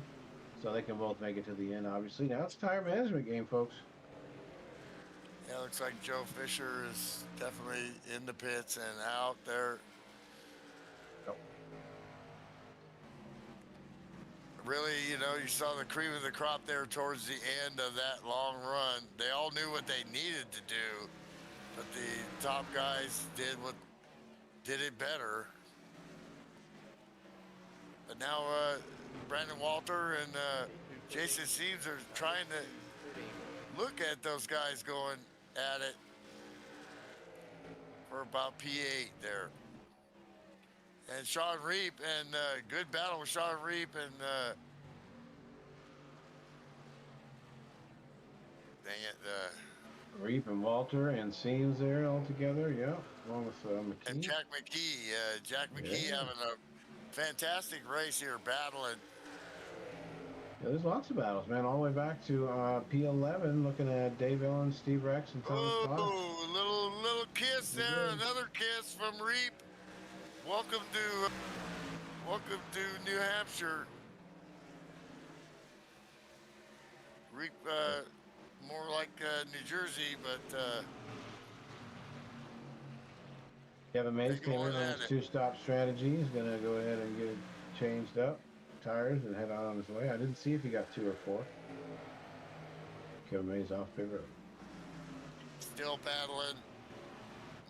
So they can both make it to the end, obviously. Now it's a tire management game, folks. Yeah, looks like Joe Fisher is definitely in the pits and out there. really, you saw the cream of the crop there towards the end of that long run. They all knew what they needed to do, but the top guys did it better. But now Brandon Walter and Jason Seams are trying to look at those guys going at it for about P8 there. And Sean Reap, and good battle with Sean Reap, and dang it, Reap and Walter and Seams there all together. Yeah, along with McKee. and Jack McKee. Jack McKee Yeah. having a fantastic race here, battling. Yeah, there's lots of battles, man, all the way back to P11, looking at Dave Owens, Steve Rex, and Thomas Fox. Oh, little kiss there, another kiss from Reap. Welcome to New Hampshire. Reap, more like New Jersey, but Kevin Mays They came going in on at his it. two-stop strategy. He's going to go ahead and get it changed up, tires, and head on his way. I didn't see if he got 2 or 4. Kevin Mays off pit road. still battling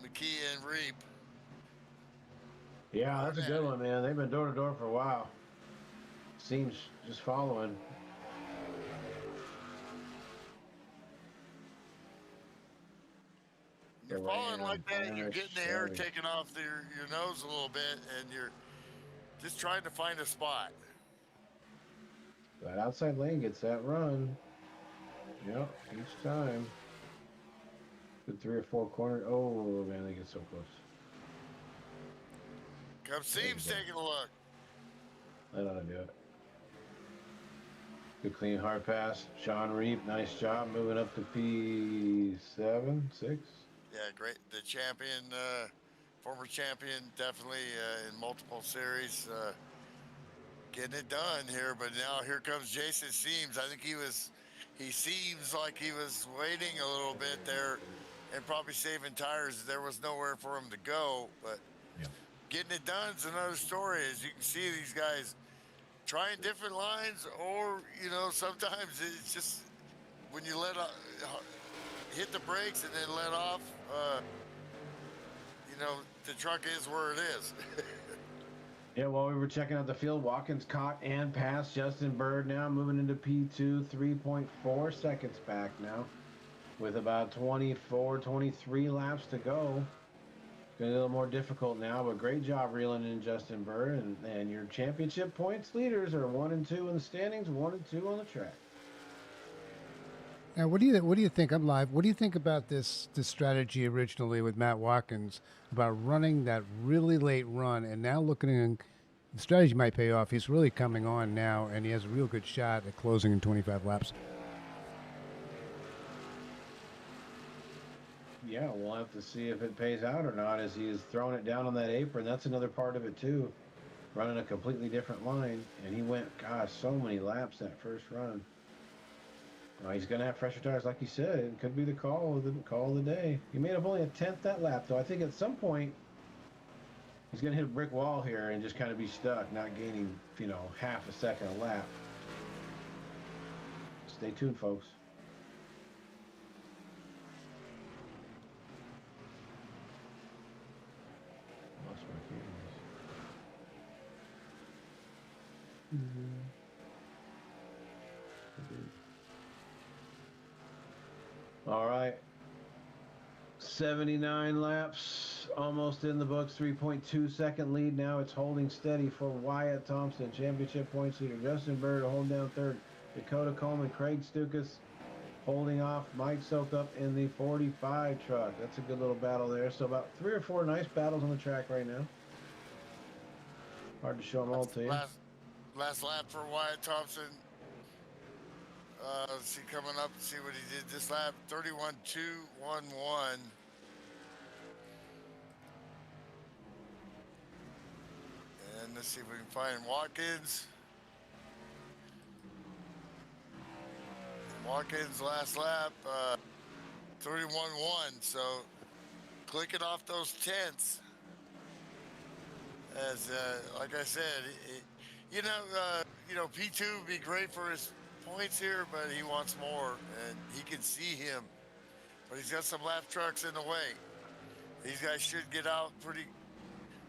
McKee and Reap. Yeah, that's a good one, man. They've been door to door for a while. Seems just following. You're Right falling now, like that, you're Irish getting the air Chevy. taken off your nose a little bit, and you're just trying to find a spot. That outside lane gets that run. Yep, each time. Good 3 or 4 corner. Oh, man, they get so close. Come Seams taking a look. That ought to do it. Good clean hard pass. Sean Reap, nice job moving up to P7, 6. Yeah, great. The champion, former champion, definitely in multiple series, getting it done here. But now here comes Jason Seams. I think he seems like he was waiting a little bit there and probably saving tires. There was nowhere for him to go, but getting it done is another story. As you can see, these guys trying different lines, or sometimes it's just when you hit the brakes and then let off, the truck is where it is. Yeah, while we were checking out the field, Watkins caught and passed Justin Bird now, moving into P2, 3.4 seconds back now, with about 24, 23 laps to go. It's going to be a little more difficult now, but great job reeling in Justin Bird, and your championship points leaders are 1 and 2 in the standings, 1 and 2 on the track. Now, what do you think? I'm live. What do you think about this strategy originally with Matt Watkins about running that really late run, and now the strategy might pay off. He's really coming on now, and he has a real good shot at closing in 25 laps. Yeah, we'll have to see if it pays out or not as he's throwing it down on that apron. That's another part of it too, running a completely different line, and he went, gosh, so many laps that first run. He's going to have fresher tires, like you said. It could be the call of the day. He made up only a 10th that lap, though. I think at some point he's going to hit a brick wall here and just kind of be stuck, not gaining, half a second a lap. Stay tuned, folks. Lost my keys. All right. 79 laps, almost in the books, 3.2 second lead. Now it's holding steady for Wyatt Thompson, championship points leader. Justin Bird holding down third. Dakota Coleman, Craig Stukas holding off. Mike Sokup in the 45 truck. That's a good little battle there. So about 3 or 4 nice battles on the track right now. Hard to show them all to you. Last lap for Wyatt Thompson. Let's see, coming up and see what he did this lap. 31.211. And let's see if we can find Watkins. Watkins last lap, 31.1. So clicking off those tenths. As like I said, P2 would be great for his points here, but he wants more, and he can see him. But he's got some lap trucks in the way. These guys should get out pretty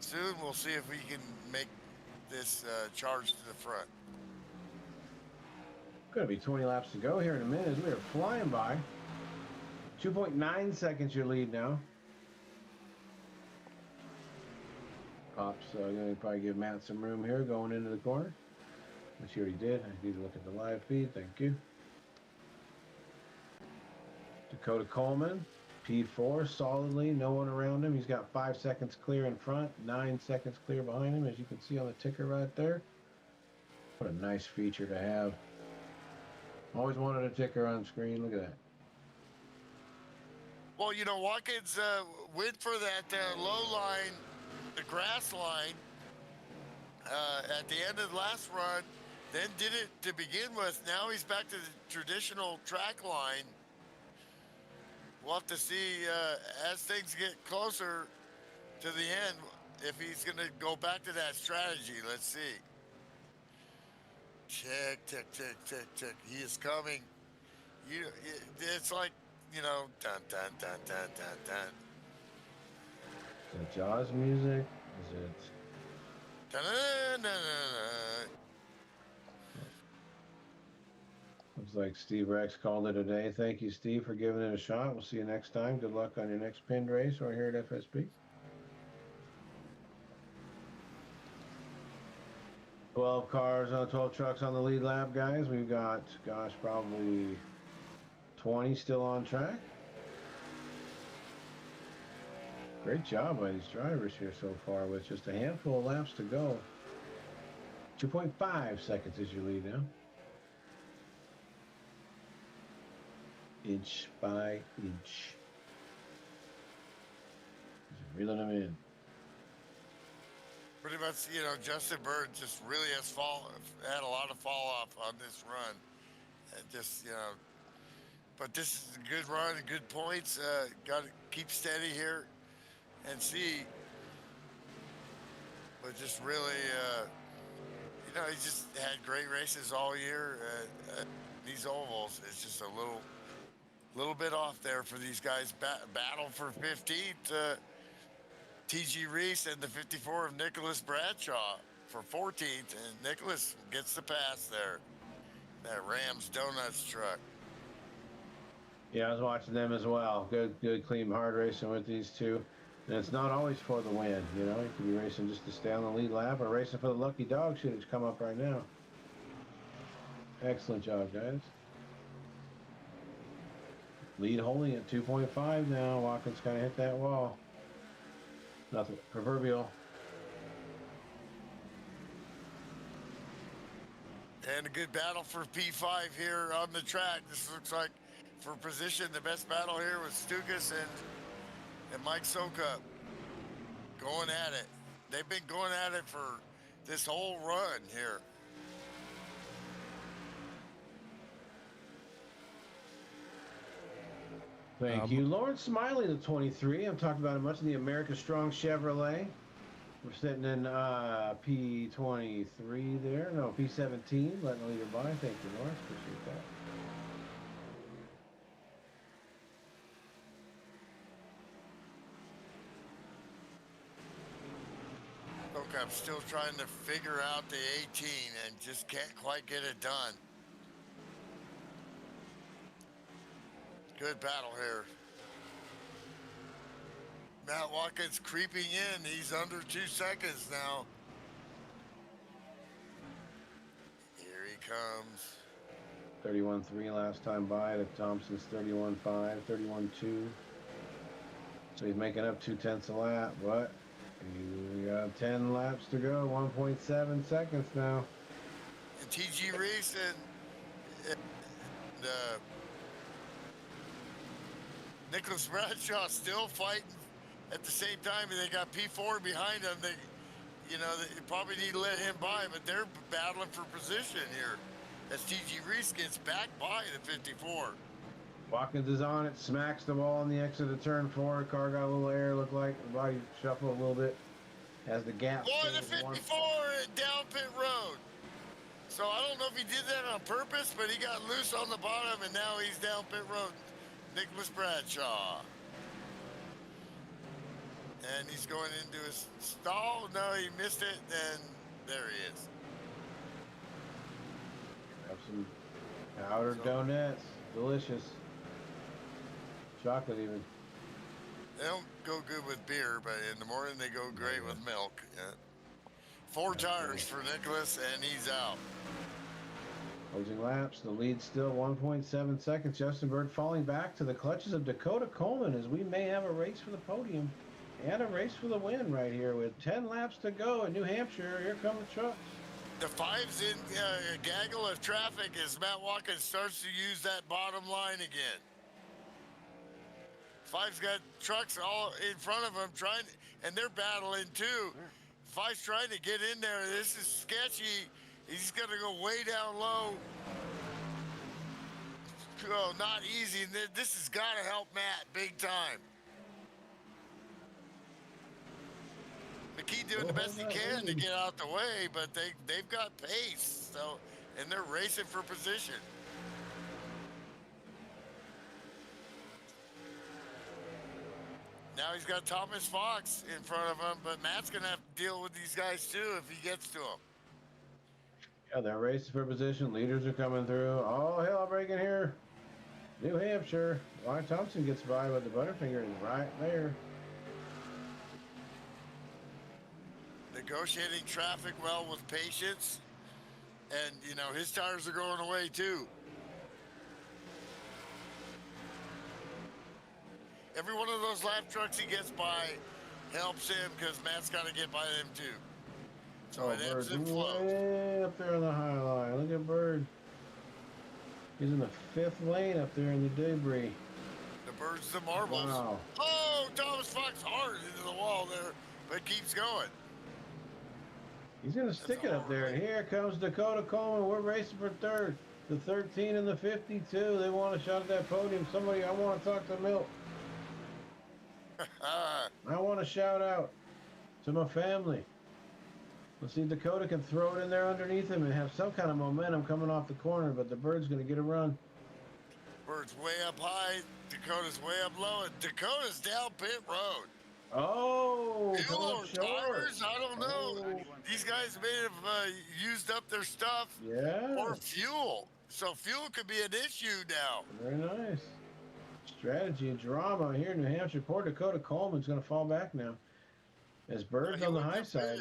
soon. We'll see if we can make this charge to the front. Going to be 20 laps to go here in a minute. We are flying by. 2.9 seconds your lead now. Pop's going to probably give Matt some room here going into the corner, which he already did. I need to look at the live feed. Thank you. Dakota Coleman, P4, solidly. No one around him. He's got 5 seconds clear in front, 9 seconds clear behind him, as you can see on the ticker right there. What a nice feature to have. Always wanted a ticker on screen. Look at that. Well, Watkins went for that low line, the grass line, at the end of the last run, then did it to begin with. Now he's back to the traditional track line. We'll have to see as things get closer to the end if he's going to go back to that strategy. Let's see. Tick, tick, tick, tick, tick. He is coming. It's like, dun, dun, dun, dun, dun, dun. Is it Jaws music? Is it? Dun, dun, dun, dun, dun. Looks like Steve Rex called it a day. Thank you, Steve, for giving it a shot. We'll see you next time. Good luck on your next pinned race or here at FSB. 12 cars on 12 trucks on the lead lap, guys. We've got, gosh, probably 20 still on track. Great job by these drivers here so far with just a handful of laps to go. 2.5 seconds is your lead now. Inch by inch. Just reeling them in. Pretty much, Justin Bird just really had a lot of fall off on this run. And just, but this is a good run, good points. Got to keep steady here and see. But just really, he just had great races all year. These ovals, it's just a little bit off there for these guys. Battle for 15th. T.G. Reese and the 54 of Nicholas Bradshaw for 14th, and Nicholas gets the pass there. That Rams Donuts truck. Yeah, I was watching them as well. Good, clean, hard racing with these two. And it's not always for the win, You can be racing just to stay on the lead lap or racing for the lucky dog shoot that's come up right now. Excellent job, guys. Lead holding at 2.5 now. Watkins kind of hit that wall. Nothing proverbial. And a good battle for P5 here on the track. This looks like, for position, the best battle here was Stukas and Mike Soka going at it. They've been going at it for this whole run here. Thank you. Lawrence Smiley, the 23. I'm talking about it much in the America Strong Chevrolet. We're sitting in P23 there. No, P17. Letting the leader by. Thank you, Lawrence. Appreciate that. Okay, I'm still trying to figure out the 18 and just can't quite get it done. Good battle here. Matt Watkins creeping in. He's under 2 seconds now. Here he comes. 31.3 last time by. To Thompson's 31.5, 31.2. So he's making up 0.2 a lap, but we got 10 laps to go. 1.7 seconds now. And T.G. Reese and Nicholas Bradshaw still fighting at the same time, and they got P4 behind them. They probably need to let him by, but they're battling for position here as T.G. Reese gets back by the 54. Watkins is on it, smacks the wall on the exit of turn 4. Car got a little air, looked like the body shuffled a little bit. as the gap Going to stays 54 at down pit road. So I don't know if he did that on purpose, but he got loose on the bottom, and now he's down pit road. Nicholas Bradshaw. And he's going into his stall. No, he missed it. Then there he is. Have some powdered donuts. Delicious. Chocolate even. They don't go good with beer, but in the morning they go great with milk. Yeah. 4 tires for Nicholas, and he's out. Closing laps, the lead still 1.7 seconds. Justin Bird falling back to the clutches of Dakota Coleman as we may have a race for the podium and a race for the win right here with 10 laps to go in New Hampshire. Here come the trucks. The 5's in a gaggle of traffic as Matt Watkins starts to use that bottom line again. 5's got trucks all in front of him and they're battling too. 5's trying to get in there. This is sketchy. He's going to go way down low. Oh, not easy. This has got to help Matt big time. McKee doing the best he can to get out the way, but they've got pace. So, and they're racing for position. Now he's got Thomas Fox in front of him, but Matt's going to have to deal with these guys too if he gets to them. Yeah, they're racing for position. Leaders are coming through. All hell breaking here. New Hampshire. Ryan Thompson gets by, but the Butterfinger is right there. Negotiating traffic well with patience. And, you know, his tires are going away too. Every one of those lap trucks he gets by helps him because Matt's got to get by them too. So it ebbs and flows. Way up there on the high line. Look at Bird. He's in the 5th lane up there in the debris. The Bird's the marbles. Wow. Oh, Thomas Fox hard into the wall there, but keeps going. He's going to stick it up there. And here comes Dakota Coleman. We're racing for 3rd. The 13 and the 52. They want a shot at that podium. Somebody, I want to talk to Milt. I want to shout out to my family. Let's see if Dakota can throw it in there underneath him and have some kind of momentum coming off the corner, but the Bird's going to get a run. Bird's way up high. Dakota's way up low. And Dakota's down pit road. Oh, Fuel or tires? I don't know. Oh. These guys may have used up their stuff Yeah. or fuel. So fuel could be an issue now. Very nice. Strategy and drama here in New Hampshire. Poor Dakota Coleman's going to fall back now. As Bird's on the high side.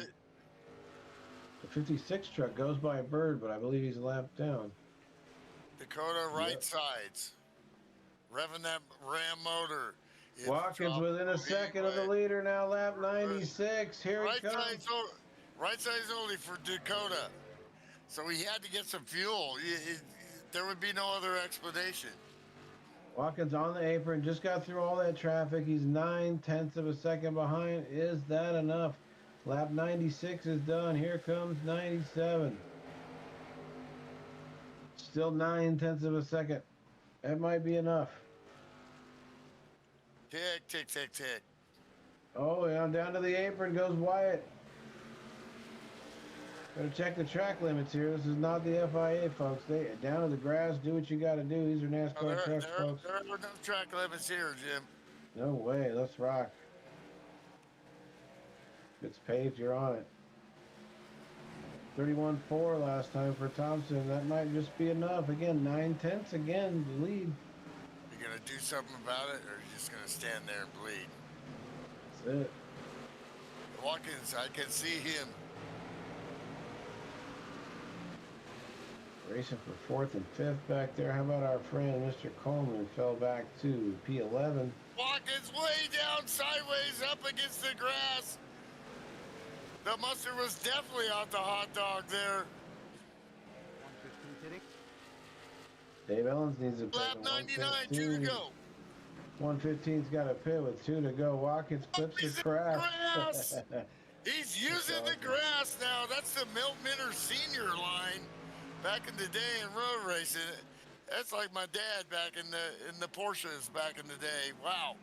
The 56 truck goes by a Bird, but I believe he's lapped down. Dakota right sides. Revving that Ram motor. It's Watkins within a second of the leader now, lap 96. Here he comes. Right side's only for Dakota. So he had to get some fuel. There would be no other explanation. Watkins on the apron, just got through all that traffic. He's 9/10 of a second behind. Is that enough? Lap 96 is done. Here comes 97. Still 9/10 of a second. That might be enough. Tick, tick, tick, tick. Oh, yeah, down to the apron goes Wyatt. Better check the track limits here. This is not the FIA, folks. They down to the grass. Do what you got to do. These are NASCAR trucks, folks. There are no track limits here, Jim. No way. Let's rock. If it's paved, you're on it. 31.4 last time for Thompson. That might just be enough. Again, 9/10 again, the lead. You gonna do something about it, or are you just gonna stand there and bleed? That's it. Watkins, I can see him. Racing for 4th and 5th back there. How about our friend, Mr. Coleman, fell back to P11. Watkins way down sideways up against the grass. The mustard was definitely off the hot dog there. Dave Ellens needs a pit. Lap 99, 2 to go. 115's got a pit with 2 to go. Watkins clips the grass. He's using the grass now. That's the Milt Minter senior line back in the day in road racing. That's like my dad back in the Porsches back in the day. Wow.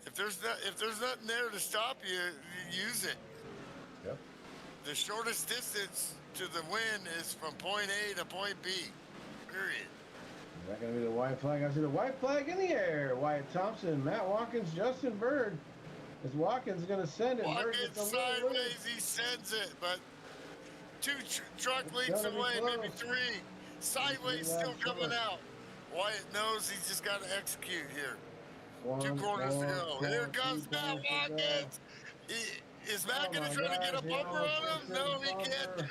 If there's nothing there to stop you, you use it. Yep. The shortest distance to the win is from point A to point B. Period. Is that going to be the white flag? I see the white flag in the air. Wyatt Thompson, Matt Watkins, Justin Bird. Is Watkins going to send it? Bird Watkins gets a little loose. sideways, he sends it, but two truck It's lengths gonna be away, maybe close. three. Sideways still laps coming short. out. Wyatt knows he's just got to execute here. One, 2 corners to four, go. four, Here two comes Matt corners to go. Watkins. Is Matt Oh going my to try to get a gosh, he bumper almost on him? gets No, that he bumper. can't.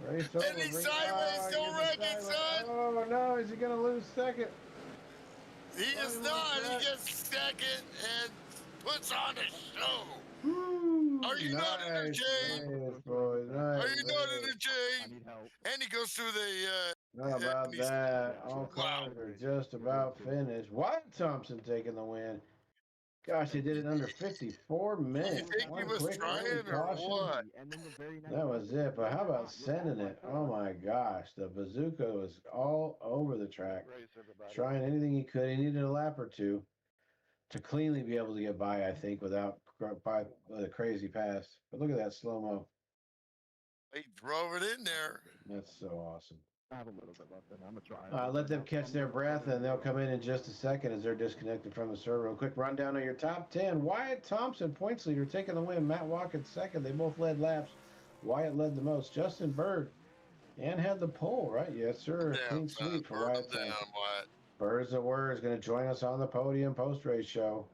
Race over. And he's Bring- sideways, oh, don't he wreck gets it, sideways. son. Oh no, is he going to lose second? He is he not. wants He that. gets second and puts on a show. Woo, Are you not nice entertained? race, boys. Nice Are you not race. entertained? And he goes through the. How about and he's- that? All Wow. cars are just about finished. Wyatt Thompson taking the win. Gosh, he did it under 54 minutes. think he One was quick trying early or caution. what? That was it. But how about sending it? Oh my gosh, the bazooka was all over the track, trying anything he could. He needed a lap or two to cleanly be able to get by, I think, with a crazy pass. But look at that slow mo. He drove it in there. That's so awesome. I have a little bit left, and I'm gonna try. Let them catch their breath, and they'll come in just a second as they're disconnected from the server. A quick rundown of your top 10. Wyatt Thompson, points leader, taking the win. Matt Watkins, second. They both led laps. Wyatt led the most. Justin Bird, and had the pole, right? Yes, sir. Down, Clean son. sweep for Burn Wyatt him down, Thompson. Wyatt. Birds of Word is going to join us on the podium post-race show.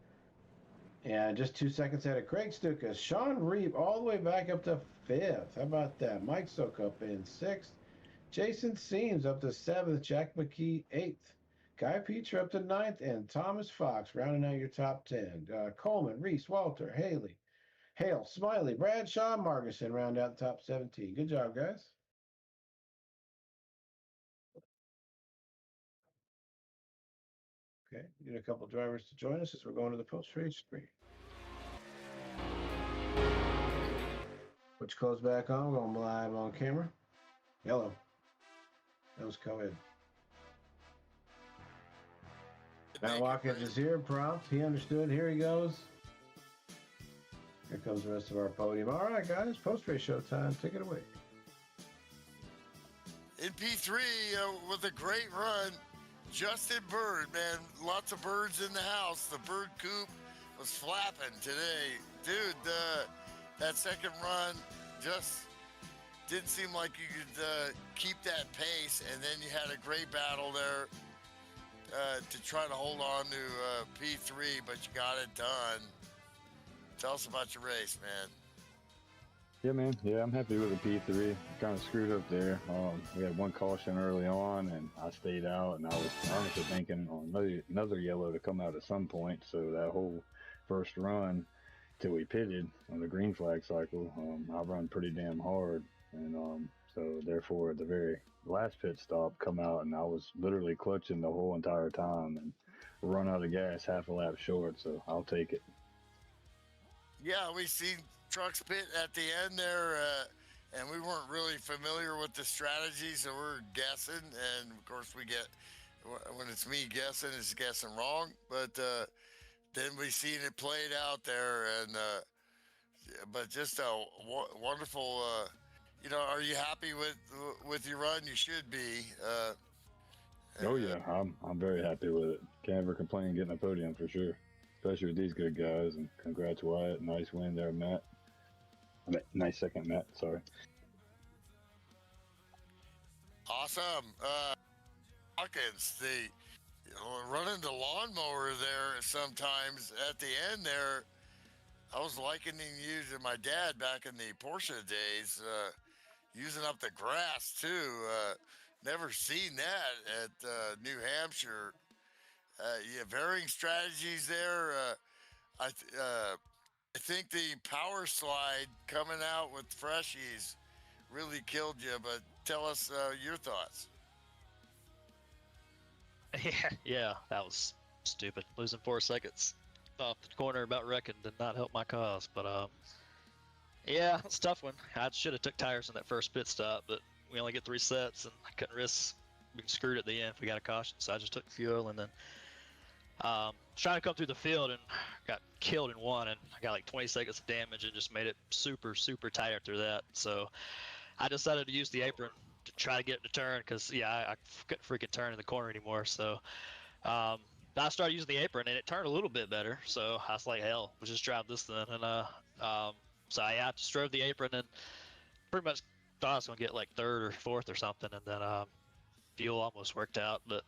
And just 2 seconds ahead of Craig Stukas. Sean Reeb all the way back up to 5th. How about that? Mike Sokup in 6th. Jason Seams up to 7th. Jack McKee 8th. Guy Peter up to 9th. And Thomas Fox rounding out your top 10. Coleman, Reese, Walter, Haley, Hale, Smiley, Bradshaw, Marguson round out the top 17. Good job, guys. Okay, we need a couple drivers to join us as we're going to the post-race screen. Put your clothes back on. We're going live on camera. Yellow. That was co-ed. Matt Watkins is here. Prompt. He understood. Here he goes. Here comes the rest of our podium. All right, guys. Post-race show time. Take it away. In P3 with a great run, Justin Bird, man, lots of birds in the house. The bird coop was flapping today. Dude, that second run just didn't seem like you could keep that pace, and then you had a great battle there to try to hold on to P3, but you got it done. Tell us about your race, man. Yeah, man. Yeah, I'm happy with the P3. Kind of screwed up there. We had one caution early on, and I stayed out, and I was honestly thinking on another yellow to come out at some point. So that whole first run till we pitted on the green flag cycle, I run pretty damn hard. And so therefore, at the very last pit stop, come out, and I was literally clutching the whole entire time and run out of gas half a lap short. So I'll take it. Yeah, we seen trucks pit at the end there, and we weren't really familiar with the strategy, so we're guessing. And of course, we get when it's me guessing, it's guessing wrong. But then we seen it played out there, and but just a wonderful. Are you happy with your run? You should be. Oh yeah, I'm very happy with it. Can't ever complain getting a podium for sure, especially with these good guys. And congrats, Wyatt. Nice win there, Matt. Nice second, Matt. Sorry. Awesome. Hawkins, running the lawnmower there sometimes at the end there. I was likening you to my dad back in the Porsche days, using up the grass too. Never seen that at New Hampshire. Yeah, varying strategies there. I think the power slide coming out with freshies really killed you, but tell us your thoughts. Yeah, that was stupid. Losing 4 seconds off the corner about wrecking did not help my cause, but yeah, it's a tough one. I should have took tires in that first pit stop, but we only get 3 sets, and I couldn't risk being screwed at the end if we got a caution, so I just took fuel, and then Trying to come through the field and got killed in one, and I got like 20 seconds of damage and just made it super, super tight after that. So I decided to use the apron to try to get it to turn because, yeah, I couldn't freaking turn in the corner anymore. So I started using the apron, and it turned a little bit better. So I was like, hell, we'll just drive this then. And so I just drove the apron and pretty much thought I was going to get like third or fourth or something. And then fuel almost worked out. But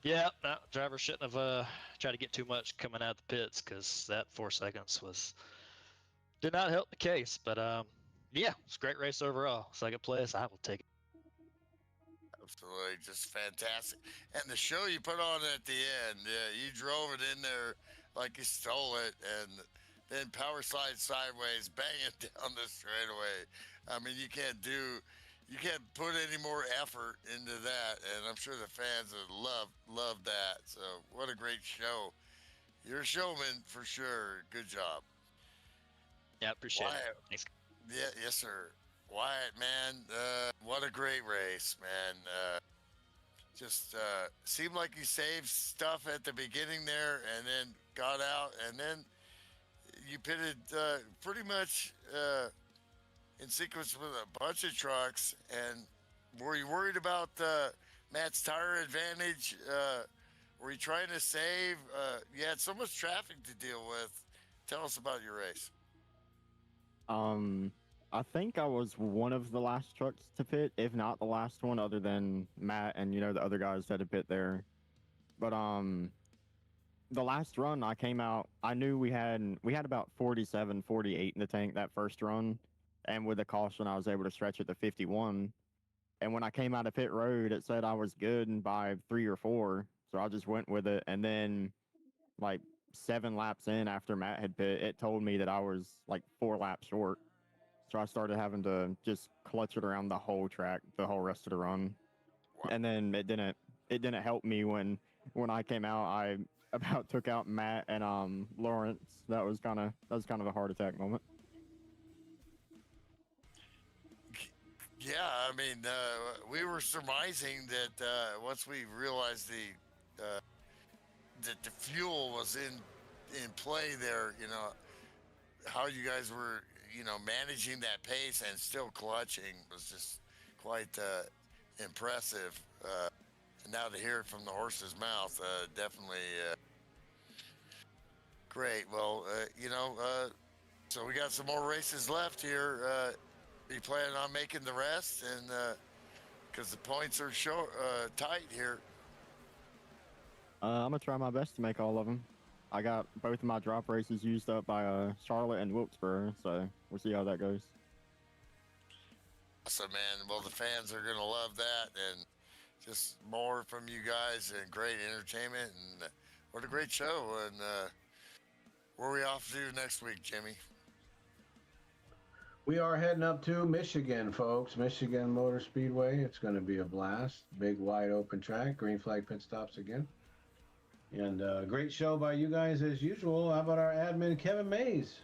yeah, no, driver shouldn't have tried to get too much coming out of the pits because that 4 seconds did not help the case. But yeah, it's a great race overall. Second place, I will take it. Absolutely, just fantastic. And the show you put on at the end, yeah, you drove it in there like you stole it, and then power slide sideways, bang it down the straightaway. I mean, you can't put any more effort into that, and I'm sure the fans would love that. So what a great show. You're a showman for sure. Good job. Yeah, appreciate Wyatt, it. Thanks. Yeah, yes, sir. Wyatt, man, what a great race, man. Just seemed like you saved stuff at the beginning there and then got out, and then you pitted pretty much in sequence with a bunch of trucks. And were you worried about Matt's tire advantage? Were you trying to save? You had so much traffic to deal with. Tell us about your race. I think I was one of the last trucks to pit, if not the last one, other than Matt and the other guys that had pit there. But the last run I came out, I knew we had about 47, 48 in the tank that first run, and with the caution I was able to stretch it to 51. And when I came out of pit road, it said I was good by 3 or 4, so I just went with it. And then like 7 laps in after Matt had pit, it told me that I was like 4 laps short. So I started having to just clutch it around the whole track, the whole rest of the run. Wow. And then it didn't help me when I came out. I about took out Matt and Lawrence. That was kind of a heart attack moment. Yeah, I mean, we were surmising that once we realized that the fuel was in play there, how you guys were, managing that pace and still clutching was just quite impressive. And now to hear it from the horse's mouth, definitely great. Well, so we got some more races left here. You planning on making the rest? And because the points are tight here. I'm gonna try my best to make all of them. I got both of my drop races used up by Charlotte and Wilkesboro, so we'll see how that goes. Awesome, man. Well, the fans are gonna love that, and just more from you guys, and great entertainment, and what a great show. And where are we off to next week, Jimmy? We are heading up to Michigan, folks. Michigan Motor Speedway. It's going to be a blast. Big, wide open track. Green flag pit stops again. And great show by you guys as usual. How about our admin, Kevin Mays?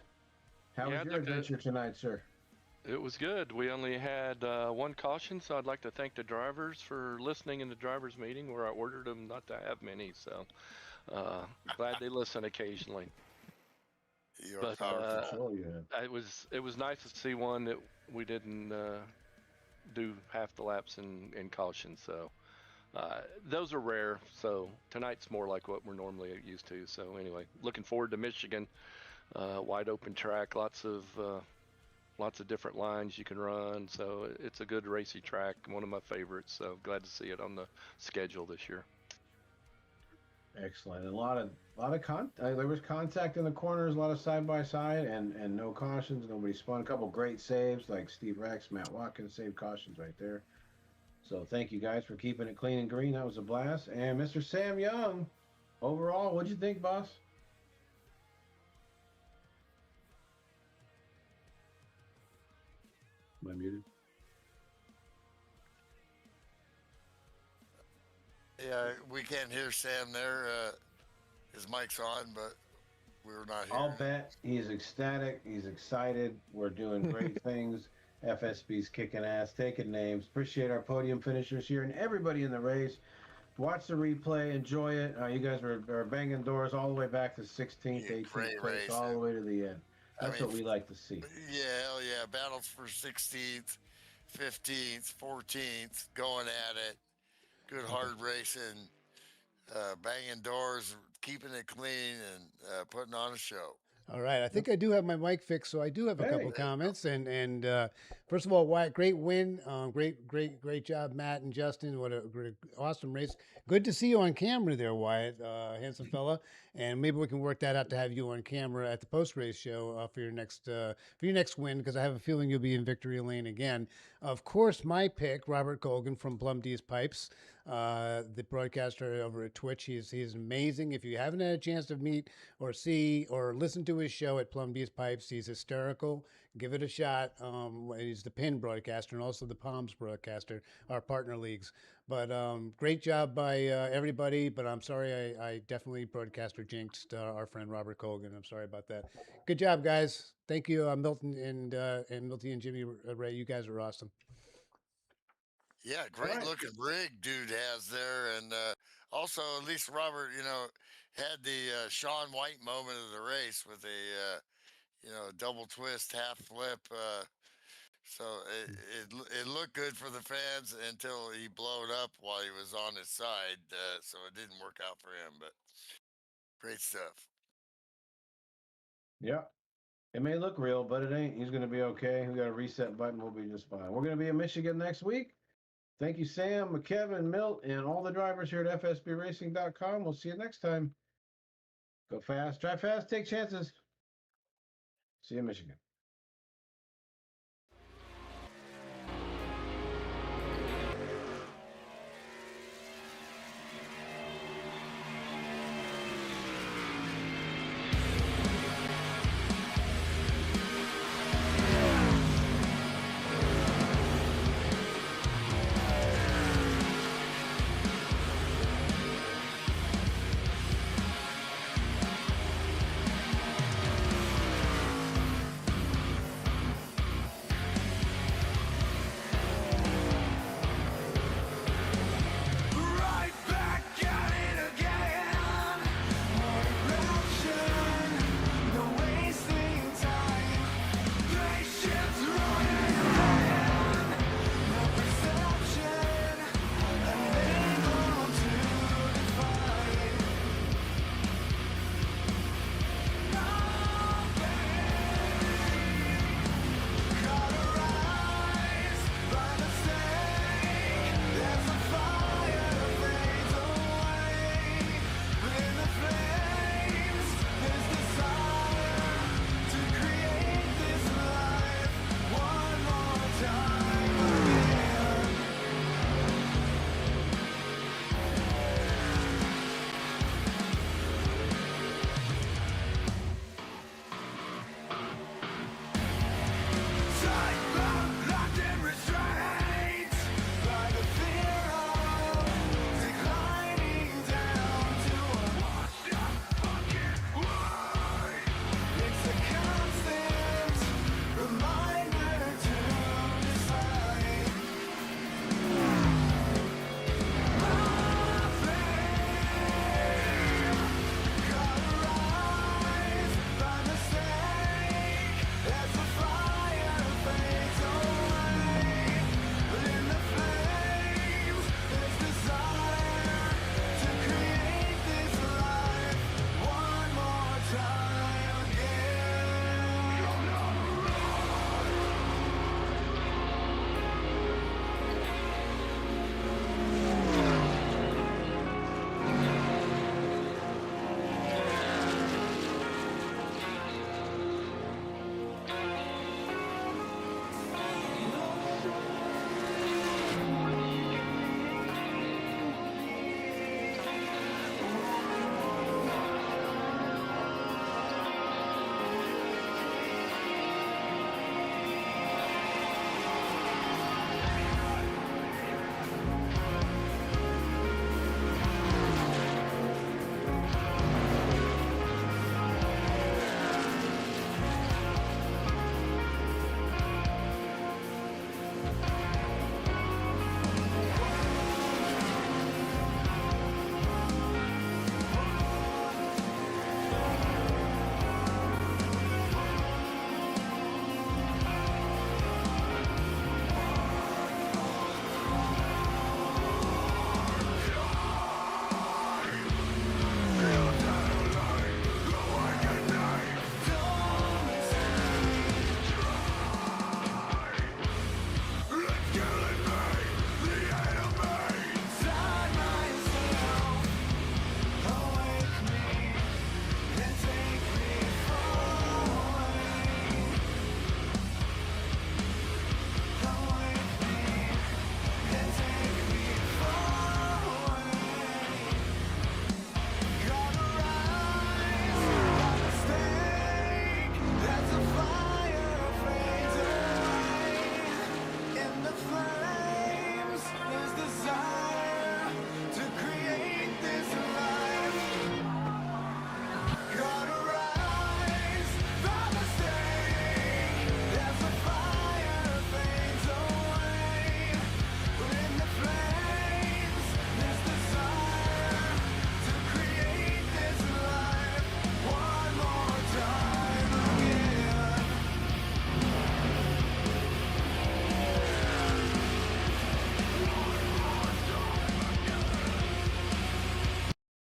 How was your adventure tonight, sir? It was good. We only had one caution, so I'd like to thank the drivers for listening in the drivers' meeting where I ordered them not to have many. So glad they listen occasionally. But it was nice to see one that we didn't do half the laps in caution. So those are rare. So tonight's more like what we're normally used to. So anyway, looking forward to Michigan. Wide open track, lots of different lines you can run. So it's a good racy track, one of my favorites. So glad to see it on the schedule this year. Excellent. A lot of there was contact in the corners, a lot of side by side, and no cautions. Nobody spun. A couple great saves, like Steve Rex, Matt Watkins saved cautions right there. So thank you guys for keeping it clean and green. That was a blast. And Mr. Sam Young, overall, what'd you think, boss? Am I muted? Yeah, we can't hear Sam there. His mic's on, but we were not here. I'll bet he's ecstatic. He's excited. We're doing great things. FSB's kicking ass, taking names. Appreciate our podium finishers here and everybody in the race. watch the replay, enjoy it. You guys are banging doors all the way back to 16th, Yeah, 18th great place, race. all the way to the end. I That's mean, what we like to see. Yeah, hell yeah. Battles for 16th, 15th, 14th, going at it. Good hard racing, banging doors, keeping it clean, and putting on a show. All right, I think I do have my mic fixed, so I do have a couple Hey. comments. And first of all, Wyatt, great win, great job, Matt and Justin. What a great, awesome race. Good to see you on camera there, Wyatt, handsome fella. And maybe we can work that out to have you on camera at the post race show for your next win, because I have a feeling you'll be in victory lane again. Of course, my pick, Robert Colgan from Plum D's Pipes, the broadcaster over at Twitch. He's amazing. If you haven't had a chance to meet or see or listen to his show at Plum D's Pipes, he's hysterical. Give it a shot. He's the pin broadcaster and also the Palms broadcaster, our partner leagues. But great job by everybody. But I'm sorry, I definitely broadcaster jinxed our friend Robert Colgan. I'm sorry about that. Good job, guys. Thank you, Milton and Milty and Jimmy Ray. You guys are awesome. Yeah, great looking rig dude has there. And also, at least Robert, had the Sean White moment of the race with a, double twist, half flip. So it looked good for the fans until he blowed up while he was on his side. So it didn't work out for him, but great stuff. Yeah. It may look real, but it ain't. He's going to be okay. We got a reset button. We'll be just fine. We're going to be in Michigan next week. Thank you, Sam, McKevin, Milt, and all the drivers here at FSBRacing.com. We'll see you next time. Go fast, drive fast, take chances. See you in Michigan.